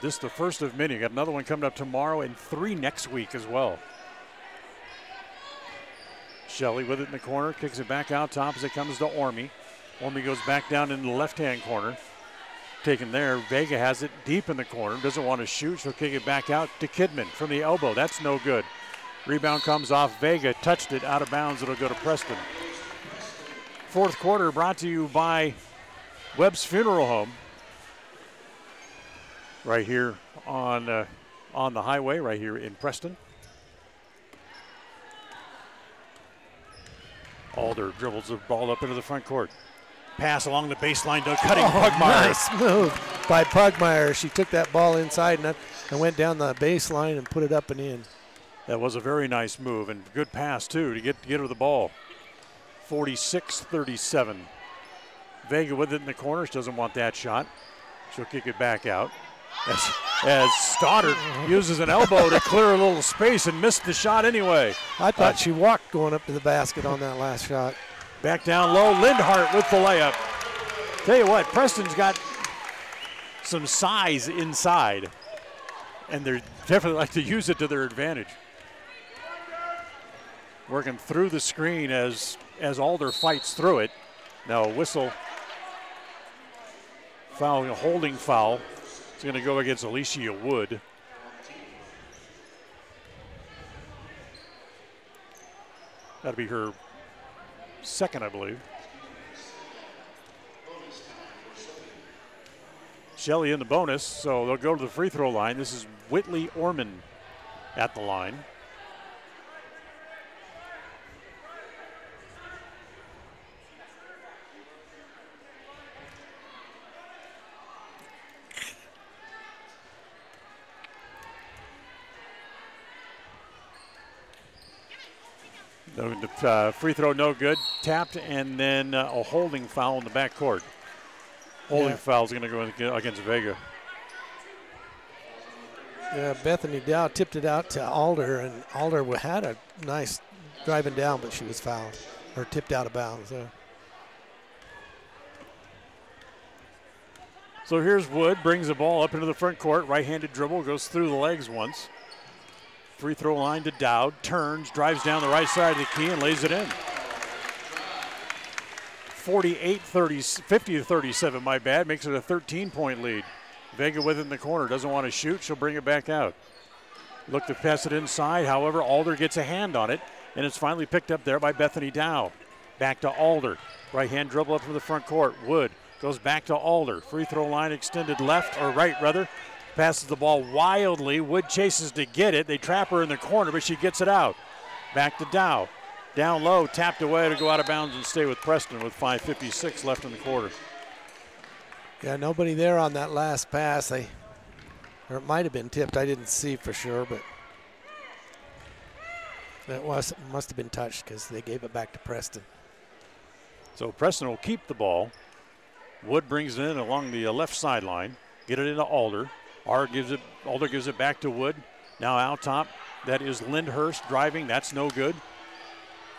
this is the first of many. Got another one coming up tomorrow and 3 next week as well. Shelley with it in the corner, kicks it back out top as it comes to Orme. Orme goes back down in the left-hand corner. Taken there. Vega has it deep in the corner. Doesn't want to shoot. She'll kick it back out to Kidman from the elbow. That's no good. Rebound comes off Vega. Touched it out of bounds. It'll go to Preston. Fourth quarter brought to you by Webb's Funeral Home. Right here on the highway, right here in Preston. Alder dribbles the ball up into the front court. Pass along the baseline to cutting Pugmire. Nice move by Pugmire. She took that ball inside and went down the baseline and put it up and in. That was a very nice move and good pass too to get her the ball. 46-37. Vega with it in the corner. She doesn't want that shot. She'll kick it back out. As Stoddard uses an elbow to clear a little space and missed the shot anyway. I thought she walked going up to the basket on that last shot. Back down low, Lindhart with the layup. Tell you what, Preston's got some size inside, and they definitely like to use it to their advantage. Working through the screen as Alder fights through it. Now a whistle, foul, a holding foul. It's going to go against Alicia Wood. That'll be her second, I believe. Shelley in the bonus, so they'll go to the free throw line. This is Whitley Orman at the line. The free throw no good. Tapped and then a holding foul in the backcourt. Holding foul is going to go against Vega. Bethany Dow tipped it out to Alder, and Alder had a nice driving down, but she was fouled or tipped out of bounds. So here's Wood, brings the ball up into the front court, right-handed dribble, goes through the legs once. Free throw line to Dowd, turns, drives down the right side of the key and lays it in. 50-37, my bad, makes it a 13-point lead. Vega with it in the corner, doesn't want to shoot, she'll bring it back out. Look to pass it inside, however, Alder gets a hand on it, and it's finally picked up there by Bethany Dow. Back to Alder, right-hand dribble up from the front court. Wood goes back to Alder, free throw line extended left, or right rather, passes the ball wildly. Wood chases to get it, they trap her in the corner, but she gets it out. Back to Dow. Down low, tapped away to go out of bounds and stay with Preston with 5:56 left in the quarter. Yeah, nobody there on that last pass. Or it might have been tipped. I didn't see for sure, but it must have been touched because they gave it back to Preston. So Preston will keep the ball. Wood brings it in along the left sideline. Get it into Alder. Alder gives it back to Wood. Now out top, that is Lindhurst driving. That's no good.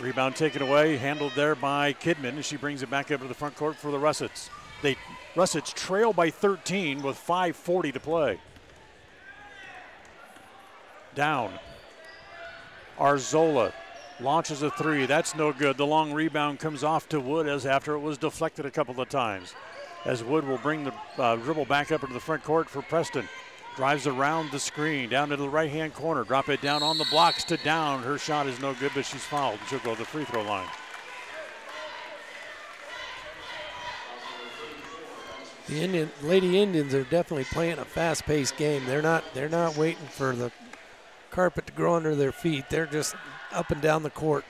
Rebound taken away, handled there by Kidman, and she brings it back up to the front court for the Russets. Russets trail by 13 with 5:40 to play. Down. Arzola launches a three. That's no good. The long rebound comes off to Wood as after it was deflected a couple of times. As Wood will bring the dribble back up into the front court for Preston. Drives around the screen, down to the right-hand corner. Drop it down on the blocks to Down. Her shot is no good, but she's fouled. She'll go to the free throw line. The Lady Indians are definitely playing a fast-paced game. They're not waiting for the carpet to grow under their feet. They're just up and down the court.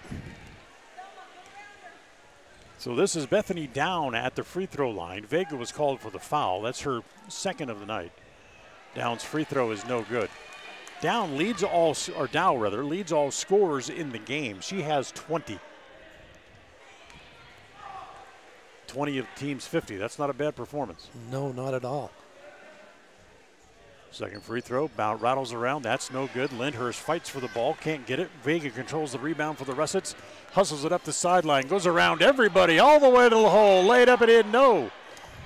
So this is Bethany Down at the free throw line. Vega was called for the foul. That's her second of the night. Down's free throw is no good. Dow leads all scorers in the game. She has 20. 20 of the team's 50. That's not a bad performance. No, not at all. Second free throw, rattles around. That's no good. Lindhurst fights for the ball, can't get it. Vega controls the rebound for the Russets. Hustles it up the sideline, goes around everybody all the way to the hole. Laid up and in, no.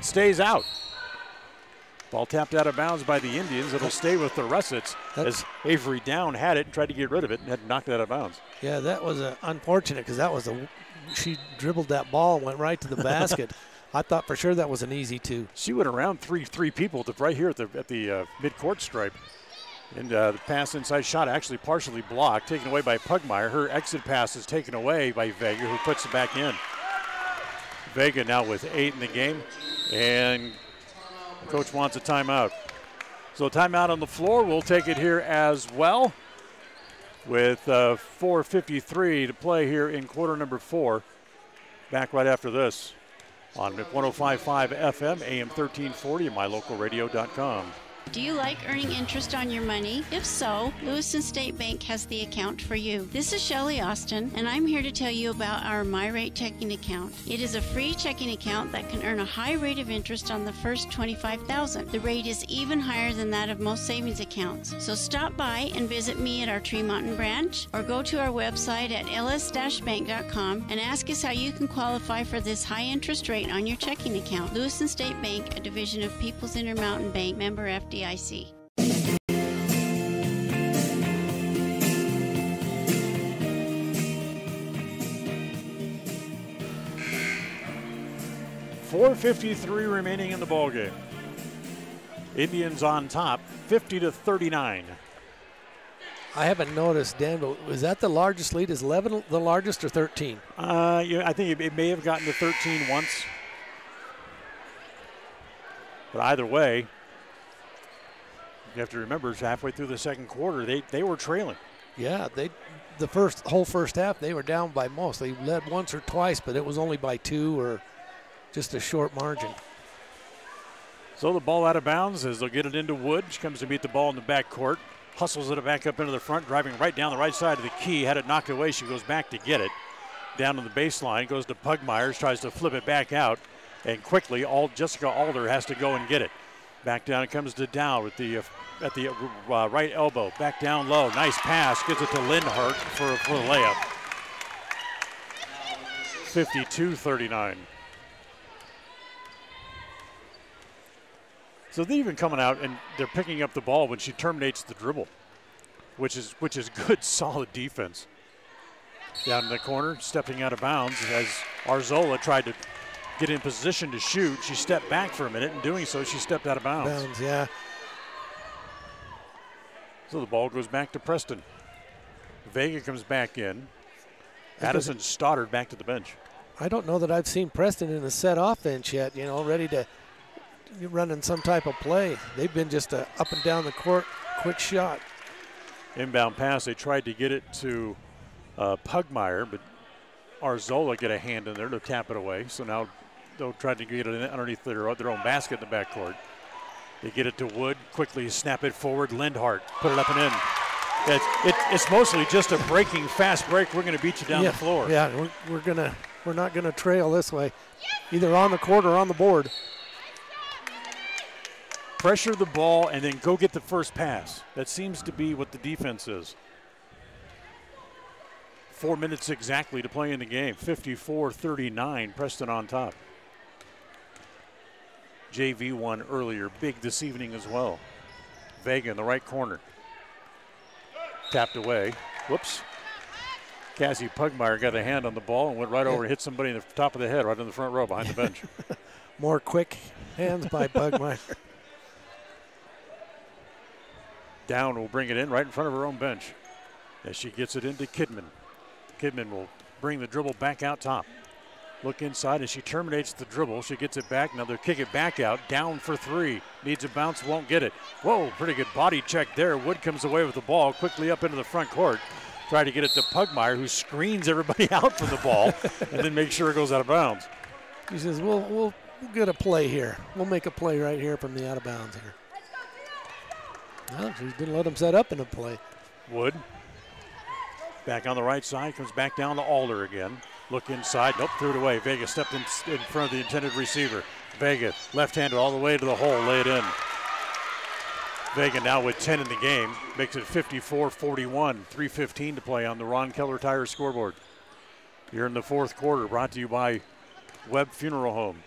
Stays out. Ball tapped out of bounds by the Indians. It'll stay with the Russets as Avery Down had it and tried to get rid of it and had knocked it out of bounds. Yeah, that was unfortunate because she dribbled that ball and went right to the basket. I thought for sure that was an easy two. She went around three people right here at the mid-court stripe. And the pass inside shot actually partially blocked, taken away by Pugmire. Her exit pass is taken away by Vega, who puts it back in. Vega now with 8 in the game, and coach wants a timeout. So timeout on the floor. We'll take it here as well with 4:53 to play here in quarter number 4. Back right after this on 105.5 FM, AM 1340, and mylocalradio.com. Do you like earning interest on your money? If so, Lewiston State Bank has the account for you. This is Shelley Austin, and I'm here to tell you about our MyRate checking account. It is a free checking account that can earn a high rate of interest on the first $25,000. The rate is even higher than that of most savings accounts. So stop by and visit me at our Tree Mountain branch, or go to our website at ls-bank.com and ask us how you can qualify for this high interest rate on your checking account. Lewiston State Bank, a division of People's Intermountain Bank, member FDIC. 4:53 remaining in the ballgame. Indians on top, 50-39. I haven't noticed, Dan, but was that the largest lead? Is 11 the largest or 13? I think it may have gotten to 13 once. But either way, you have to remember, it's halfway through the second quarter, they were trailing. Yeah, the whole first half, they were down by most. They led once or twice, but it was only by 2 or just a short margin. So the ball out of bounds as they'll get it into Wood. She comes to beat the ball in the backcourt. Hustles it back up into the front, driving right down the right side of the key. Had it knocked away, she goes back to get it. Down to the baseline, goes to Pugmire, tries to flip it back out. And quickly, Jessica Alder has to go and get it. Back down it comes to Dow at the right elbow. Back down low. Nice pass. Gives it to Lindhart for the layup. 52-39. So they're even coming out and they're picking up the ball when she terminates the dribble, which is good, solid defense. Down in the corner, stepping out of bounds as Arzola tried to get in position to shoot. She stepped back for a minute. In doing so, she stepped out of bounds. Yeah. So the ball goes back to Preston. Vega comes back in. Addison Stoddard back to the bench. I don't know that I've seen Preston in a set offense yet, ready to running some type of play. They've been just a up and down the court, quick shot. Inbound pass. They tried to get it to Pugmire, but Arzola get a hand in there to tap it away. So now they'll try to get it underneath their own basket in the backcourt. They get it to Wood, quickly snap it forward. Lindhart put it up and in. It's mostly just a breaking fast break. We're going to beat you down the floor. Yeah, we're not gonna trail this way, either on the court or on the board. Pressure the ball and then go get the first pass. That seems to be what the defense is. 4 minutes exactly to play in the game. 54-39, Preston on top. JV won earlier, big this evening as well. Vega in the right corner. Tapped away. Whoops. Cassie Pugmire got a hand on the ball and went right over and hit somebody in the top of the head right in the front row behind the bench. More quick hands by Pugmire. Down will bring it in right in front of her own bench as she gets it into Kidman. Kidman will bring the dribble back out top. Look inside as she terminates the dribble. She gets it back. Now they'll kick it back out. Down for three. Needs a bounce, won't get it. Whoa, pretty good body check there. Wood comes away with the ball quickly up into the front court. Try to get it to Pugmire, who screens everybody out from the ball and then makes sure it goes out of bounds. He says, we'll get a play here. We'll make a play right here from the out of bounds here. Well, she's going to let him set up in a play. Wood. Back on the right side, comes back down to Alder again. Look inside, nope, threw it away. Vega stepped in front of the intended receiver. Vega, left-handed all the way to the hole, lay it in. Vega now with 10 in the game, makes it 54-41, 3:15 to play on the Ron Keller Tire scoreboard. Here in the fourth quarter, brought to you by Webb Funeral Home.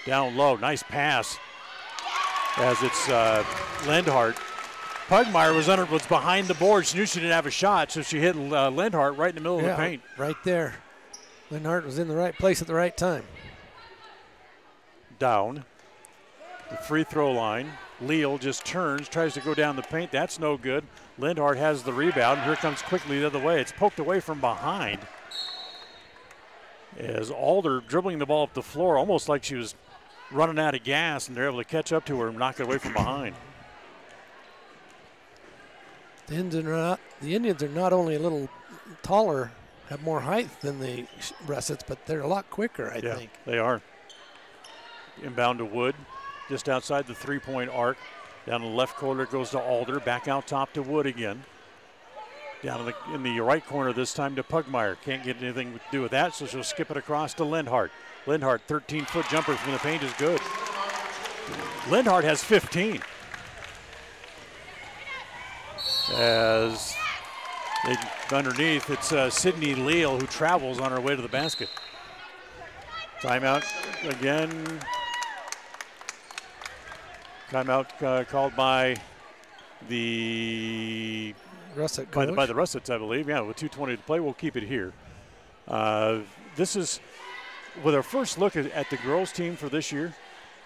Down low, nice pass as it's Lindhart. Pugmire was behind the board. She knew she didn't have a shot, so she hit Lindhart right in the middle of the paint. Right there. Lindhart was in the right place at the right time. Down. The free throw line. Leal just turns, tries to go down the paint. That's no good. Lindhart has the rebound. Here comes quickly the other way. It's poked away from behind. As Alder dribbling the ball up the floor, almost like she was running out of gas, and they're able to catch up to her and knock it away from behind. The Indians are not only a little taller, have more height than the Russets, but they're a lot quicker, I think. They are. Inbound to Wood, just outside the three-point arc. Down in the left corner it goes to Alder, back out top to Wood again. Down in the right corner this time to Pugmire. Can't get anything to do with that, so she'll skip it across to Lindhart. Lindhart, 13-foot jumper from the paint is good. Lindhart has 15. As underneath, it's Sydney Leal who travels on her way to the basket. Timeout again. Timeout called by the Russet by the Russets, I believe. Yeah, with 2:20 to play, we'll keep it here. This is with our first look at the girls' team for this year.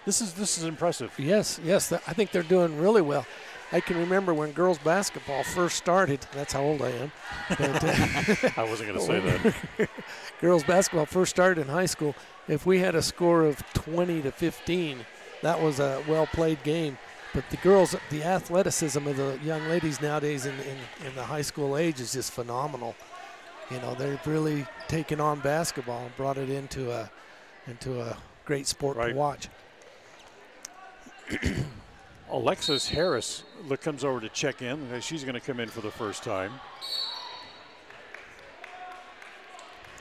This is impressive. Yes, I think they're doing really well. I can remember when girls basketball first started. That's how old I am. But, I wasn't going to say that. Girls basketball first started in high school. If we had a score of 20-15, that was a well-played game. But the girls, the athleticism of the young ladies nowadays in the high school age is just phenomenal. They've really taken on basketball and brought it into a great sport to watch. Alexis Harris comes over to check in. She's going to come in for the first time.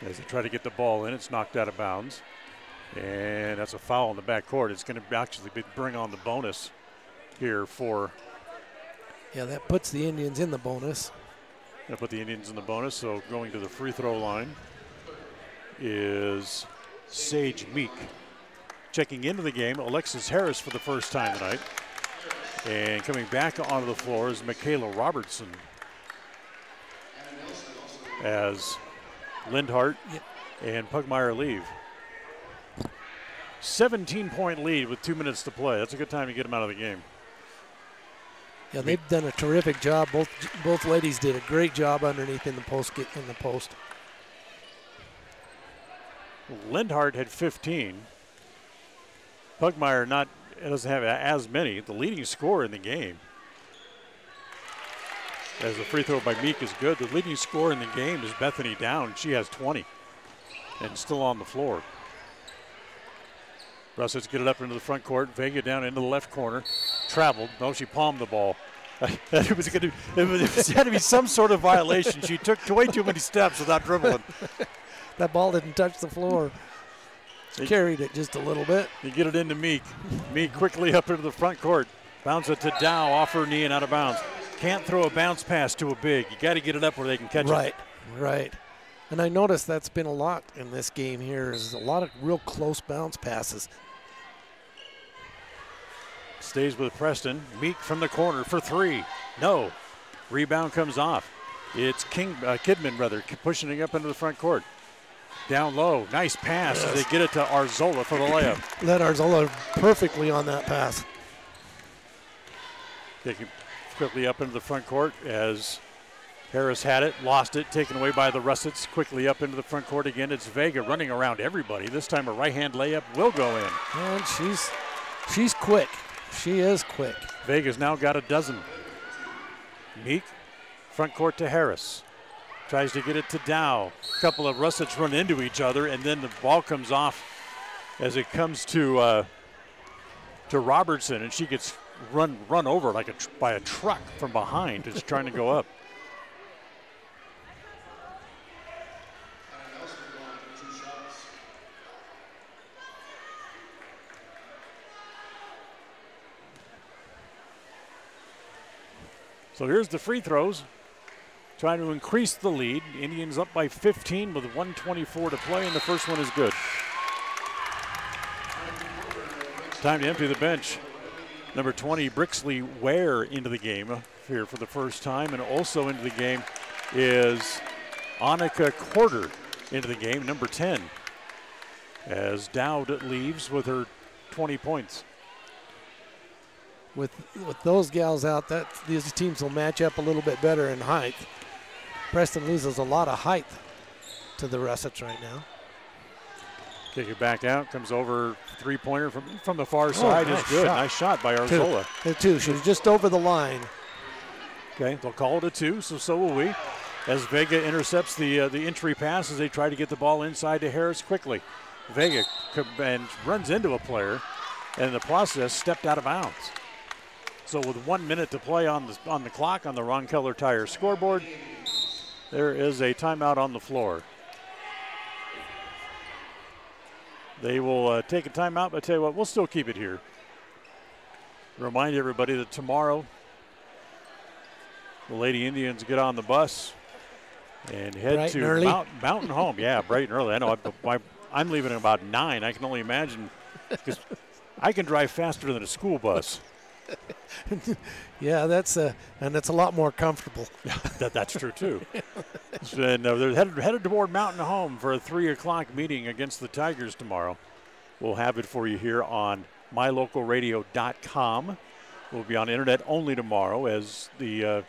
As they try to get the ball in, it's knocked out of bounds. And that's a foul in the backcourt. It's going to actually bring on the bonus. here for. Yeah, that puts the Indians in the bonus. Gonna put the Indians in the bonus, so going to the free throw line is Sage Meek. Checking into the game, Alexis Harris for the first time tonight. And coming back onto the floor is Michaela Robertson. As Lindhart and Pugmire leave. 17-point lead with 2 minutes to play. That's a good time to get them out of the game. Yeah, they've done a terrific job. Both ladies did a great job underneath in the post. Lindhart had 15. Pugmire doesn't have as many. The leading scorer in the game. As the free throw by Meek is good. The leading scorer in the game is Bethany Down. She has 20 and still on the floor. Russets get it up into the front court. Vega down into the left corner. Traveled. No, she palmed the ball. It had to be some sort of violation. She took way too many steps without dribbling. That ball didn't touch the floor. She carried it just a little bit. You get it into Meek. Meek quickly up into the front court. Bounce it to Dow off her knee and out of bounds. Can't throw a bounce pass to a big. You got to get it up where they can catch it. Right. And I noticed that's been a lot in this game here. Is a lot of real close bounce passes. Stays with Preston. Meek from the corner for three. No. Rebound comes off. It's Kidman pushing it up into the front court. Down low. Nice pass as they get it to Arzola for the layup. Led Arzola perfectly on that pass. Taking quickly up into the front court as Harris had it, lost it, taken away by the Russets. Quickly up into the front court again. It's Vega running around everybody. This time a right-hand layup will go in. And she's quick. She is quick. Vega's now got a dozen. Meek, front court to Harris. Tries to get it to Dow. A couple of Russets run into each other, and then the ball comes off as it comes to Robertson, and she gets run over by a truck from behind. Just trying to go up. So here's the free throws. Trying to increase the lead. Indians up by 15 with 1:24 to play, and the first one is good. Time to empty the bench. Number 20, Brixley Ware into the game here for the first time, and also into the game is Annika Corder into the game, number 10, as Dowd leaves with her 20 points. With those gals out, these teams will match up a little bit better in height. Preston loses a lot of height to the Russets right now. Kick it back out, comes over, three-pointer from the far side is good. Nice shot by Arzola. Two. She was just over the line. Okay, they'll call it a two, so will we. As Vega intercepts the entry pass as they try to get the ball inside to Harris quickly. Vega runs into a player, and in the process stepped out of bounds. So with 1 minute to play on the clock on the Ron Keller Tire scoreboard, there is a timeout on the floor. They will take a timeout, but I tell you what, we'll still keep it here. Remind everybody that tomorrow the Lady Indians get on the bus and head to Mountain Home. Yeah, bright and early. I know I'm leaving at about 9. I can only imagine because I can drive faster than a school bus. Yeah, and it's a lot more comfortable. That's true too. And they're headed toward Mountain Home for a 3 o'clock meeting against the Tigers tomorrow. We'll have it for you here on mylocalradio.com. We'll be on internet only tomorrow as the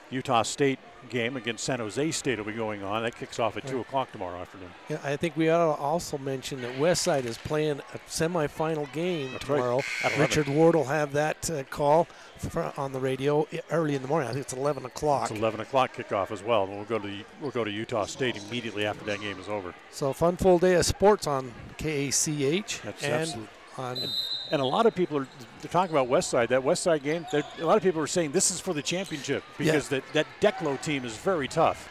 Utah State game against San Jose State will be going on. That kicks off at 2 o'clock tomorrow afternoon. Yeah, I think we ought to also mention that Westside is playing a semifinal game tomorrow. Right. Richard Ward will have that call on the radio early in the morning. I think it's 11 o'clock. It's 11 o'clock kickoff as well. And we'll go to Utah State immediately after that game is over. So a fun full day of sports on KACH. And a lot of people are talking about Westside. That Westside game, a lot of people are saying this is for the championship because that Declo team is very tough.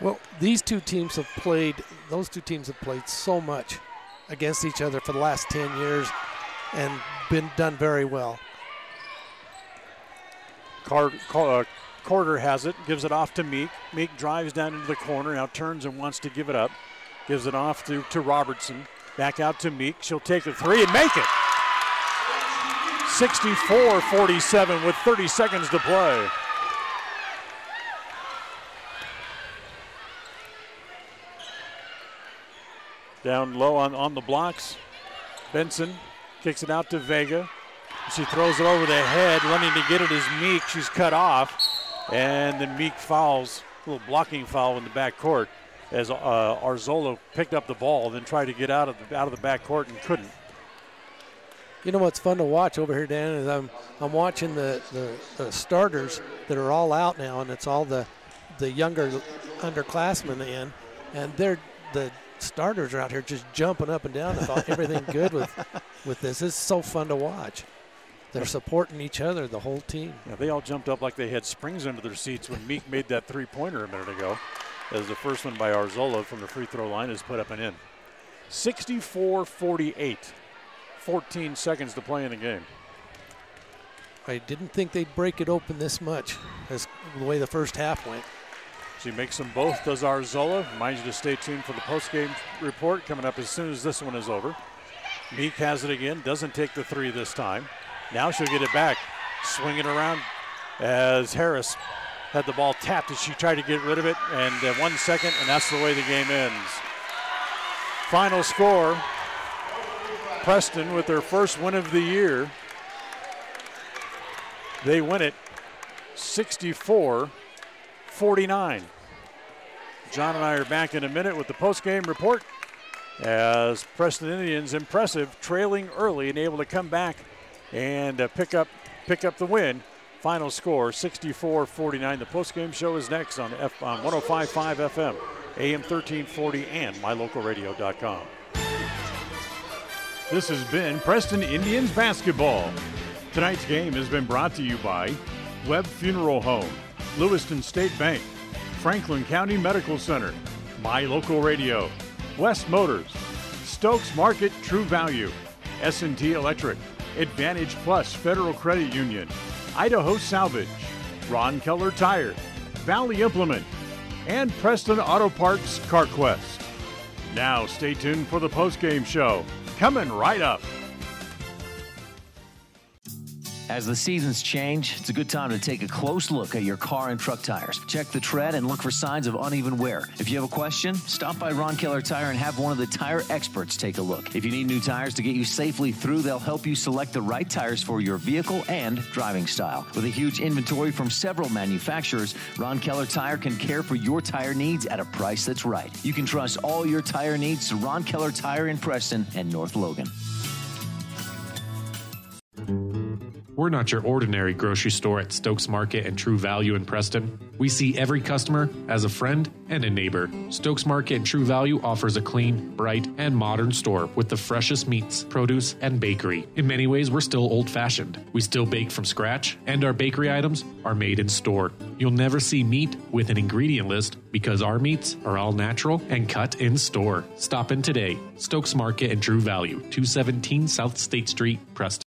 Well, those two teams have played so much against each other for the last 10 years and been done very well. Carter has it, gives it off to Meek. Meek drives down into the corner, now turns and wants to give it up. Gives it off to Robertson. Back out to Meek. She'll take a three and make it. 64-47 with 30 seconds to play. Down low on the blocks. Benson kicks it out to Vega. She throws it over the head. Running to get it is Meek. She's cut off. And then Meek fouls. A little blocking foul in the back court as Arzola picked up the ball, then tried to get out of the back court and couldn't. You know what's fun to watch over here, Dan, is I'm watching the starters that are all out now, and it's all the younger underclassmen in, and the starters are out here just jumping up and down about everything good with this. It's so fun to watch. They're supporting each other, the whole team. Yeah, they all jumped up like they had springs under their seats when Meek made that three-pointer a minute ago, as the first one by Arzola from the free throw line is put up and in. 64-48. 14 seconds to play in the game. I didn't think they'd break it open this much, as the way the first half went. She makes them both, does Arzola. Reminds you to stay tuned for the post-game report coming up as soon as this one is over. Meek has it again, doesn't take the three this time. Now she'll get it back, swing it around as Harris had the ball tapped as she tried to get rid of it, and 1 second, and that's the way the game ends. Final score, Preston with their first win of the year. They win it 64-49. John and I are back in a minute with the post-game report as Preston Indians impressive, trailing early and able to come back and pick up the win. Final score 64-49. The post-game show is next on 105.5 FM, AM 1340, and mylocalradio.com. This has been Preston Indians basketball. Tonight's game has been brought to you by Webb Funeral Home, Lewiston State Bank, Franklin County Medical Center, My Local Radio, West Motors, Stokes Market True Value, S&T Electric, Advantage Plus Federal Credit Union, Idaho Salvage, Ron Keller Tire, Valley Implement, and Preston Auto Parts CarQuest. Now stay tuned for the postgame show, coming right up. As the seasons change, it's a good time to take a close look at your car and truck tires. Check the tread and look for signs of uneven wear. If you have a question, stop by Ron Keller Tire and have one of the tire experts take a look. If you need new tires to get you safely through, they'll help you select the right tires for your vehicle and driving style. With a huge inventory from several manufacturers, Ron Keller Tire can care for your tire needs at a price that's right. You can trust all your tire needs to Ron Keller Tire in Preston and North Logan. We're not your ordinary grocery store at Stokes Market and True Value in Preston. We see every customer as a friend and a neighbor. Stokes Market and True Value offers a clean, bright, and modern store with the freshest meats, produce, and bakery. In many ways, we're still old-fashioned. We still bake from scratch, and our bakery items are made in store. You'll never see meat with an ingredient list because our meats are all natural and cut in store. Stop in today. Stokes Market and True Value, 217 South State Street, Preston.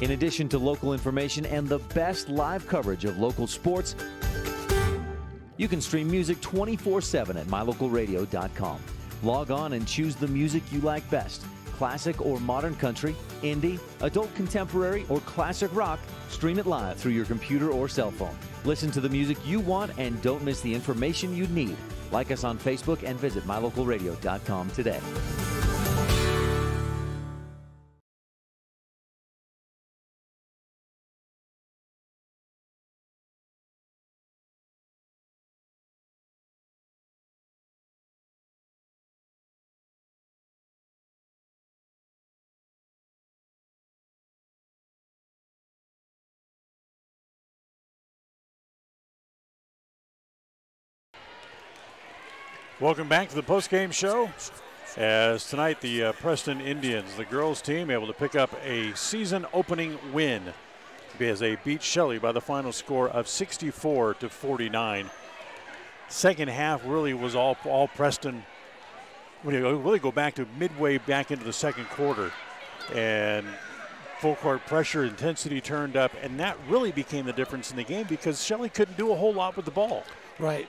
In addition to local information and the best live coverage of local sports, you can stream music 24/7 at mylocalradio.com. Log on and choose the music you like best. Classic or modern country, indie, adult contemporary, or classic rock, stream it live through your computer or cell phone. Listen to the music you want and don't miss the information you need. Like us on Facebook and visit mylocalradio.com today. Welcome back to the postgame show. As tonight the Preston Indians, the girls team, able to pick up a season opening win as they beat Shelley by the final score of 64-49. Second half really was all Preston. When you really go back to midway back into the second quarter, and full court pressure, intensity turned up, and that really became the difference in the game because Shelley couldn't do a whole lot with the ball. Right.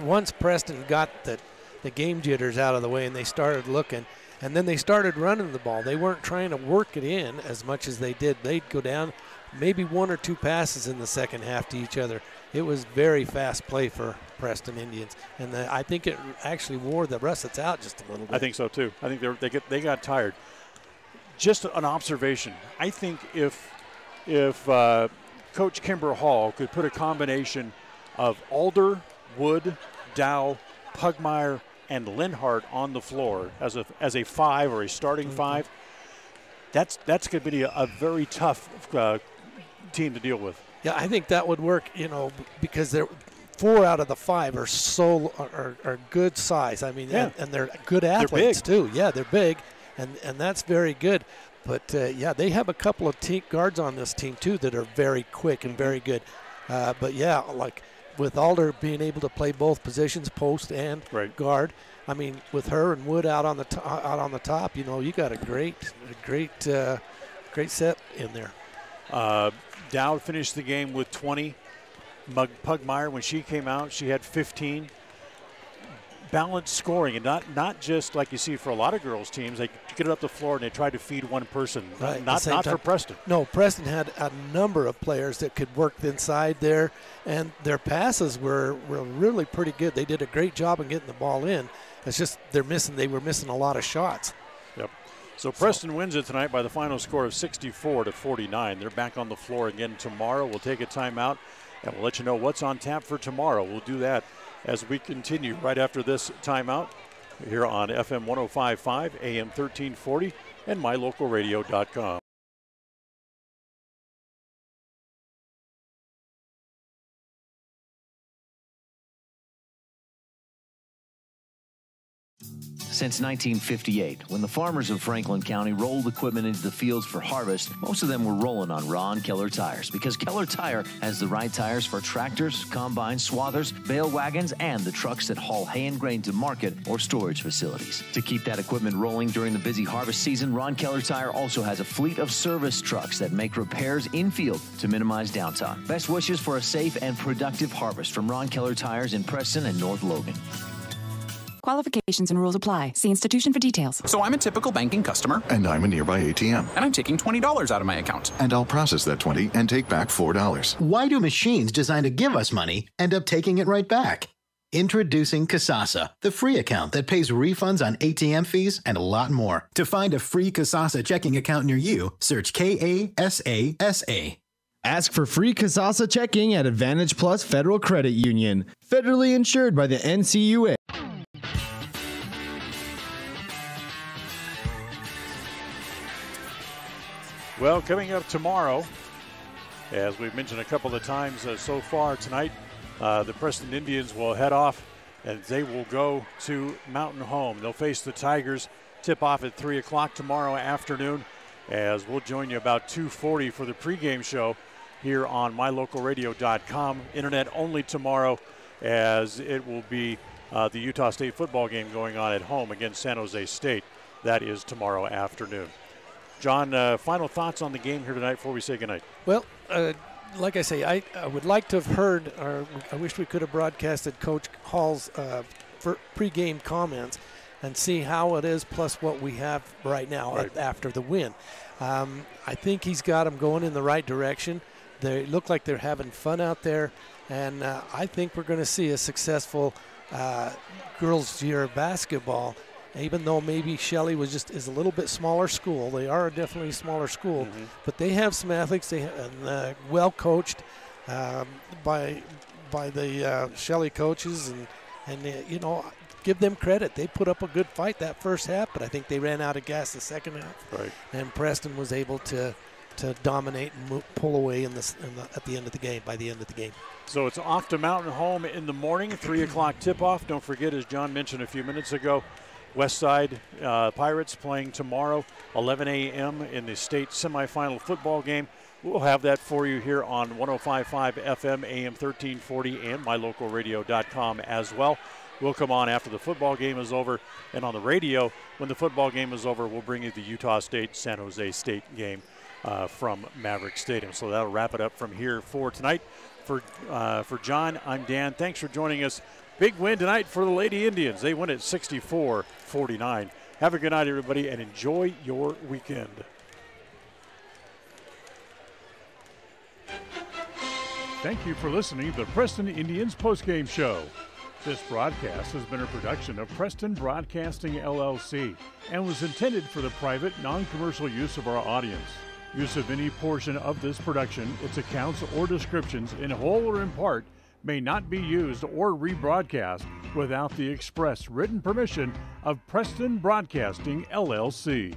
Once Preston got the game jitters out of the way and they started looking, and then they started running the ball. They weren't trying to work it in as much as they did. They'd go down maybe 1 or 2 passes in the second half to each other. It was very fast play for Preston Indians, and I think it actually wore the Russets out just a little bit. I think so too. I think they got tired. Just an observation. I think if Coach Kimber Hall could put a combination of Alder, Wood, Dow, Pugmire, and Linhart on the floor as a 5 or a starting 5, that's going to be a very tough team to deal with. Yeah, I think that would work, because 4 out of the 5 are good size. I mean, and they're good athletes too. Yeah, they're big, and that's very good. But they have a couple of guards on this team too that are very quick and very good. But yeah, like with Alder being able to play both positions, post and guard. I mean, with her and Wood out on the top, you got a great set in there. Dowd finished the game with 20. Pugmire, when she came out, she had 15. Balanced scoring, and not just like you see for a lot of girls' teams. They get it up the floor and they try to feed one person. Right, Not for Preston. No, Preston had a number of players that could work inside there, and their passes were really pretty good. They did a great job of getting the ball in. It's just they were missing a lot of shots. Yep. So Preston wins it tonight by the final score of 64-49. They're back on the floor again tomorrow. We'll take a timeout, and we'll let you know what's on tap for tomorrow. We'll do that as we continue right after this timeout here on FM 105.5, AM 1340, and mylocalradio.com. Since 1958, when the farmers of Franklin County rolled equipment into the fields for harvest, most of them were rolling on Ron Keller tires because Keller Tire has the right tires for tractors, combines, swathers, bale wagons, and the trucks that haul hay and grain to market or storage facilities. To keep that equipment rolling during the busy harvest season, Ron Keller Tire also has a fleet of service trucks that make repairs in-field to minimize downtime. Best wishes for a safe and productive harvest from Ron Keller Tires in Preston and North Logan. Qualifications and rules apply. See institution for details. So I'm a typical banking customer. And I'm a nearby ATM. And I'm taking $20 out of my account. And I'll process that 20 and take back $4. Why do machines designed to give us money end up taking it right back? Introducing Kasasa, the free account that pays refunds on ATM fees and a lot more. To find a free Kasasa checking account near you, search Kasasa. Ask for free Kasasa checking at Advantage Plus Federal Credit Union. Federally insured by the NCUA. Well, coming up tomorrow, as we've mentioned a couple of times so far tonight, the Preston Indians will head off and they will go to Mountain Home. They'll face the Tigers. Tip off at 3 o'clock tomorrow afternoon, as we'll join you about 2:40 for the pregame show here on mylocalradio.com. Internet only tomorrow, as it will be the Utah State football game going on at home against San Jose State. That is tomorrow afternoon. John, final thoughts on the game here tonight before we say goodnight? Well, like I say, I would like to have heard, or I wish we could have broadcasted Coach Hall's pregame comments and see how it is plus what we have right now after the win. I think he's got them going in the right direction. They look like they're having fun out there, and I think we're going to see a successful girls' year of basketball. Even though maybe Shelley is a little bit smaller school, they are definitely a smaller school, but they have some athletes. And well coached by the Shelley coaches, and give them credit. They put up a good fight that first half, but I think they ran out of gas the second half. Right. And Preston was able to dominate and pull away at the end of the game. By the end of the game. So it's off to Mountain Home in the morning, 3 o'clock tip-off. Don't forget, as John mentioned a few minutes ago, Westside Pirates playing tomorrow, 11 a.m. in the state semifinal football game. We'll have that for you here on 105.5 FM, AM 1340, and mylocalradio.com as well. We'll come on after the football game is over, and on the radio, when the football game is over, we'll bring you the Utah State-San Jose State game from Maverick Stadium. So that'll wrap it up from here for tonight. For John, I'm Dan. Thanks for joining us. Big win tonight for the Lady Indians. They win at 64-49. Have a good night, everybody, and enjoy your weekend. Thank you for listening to the Preston Indians postgame show. This broadcast has been a production of Preston Broadcasting, LLC, and was intended for the private, non-commercial use of our audience. Use of any portion of this production, its accounts or descriptions, in whole or in part, may not be used or rebroadcast without the express written permission of Preston Broadcasting, LLC.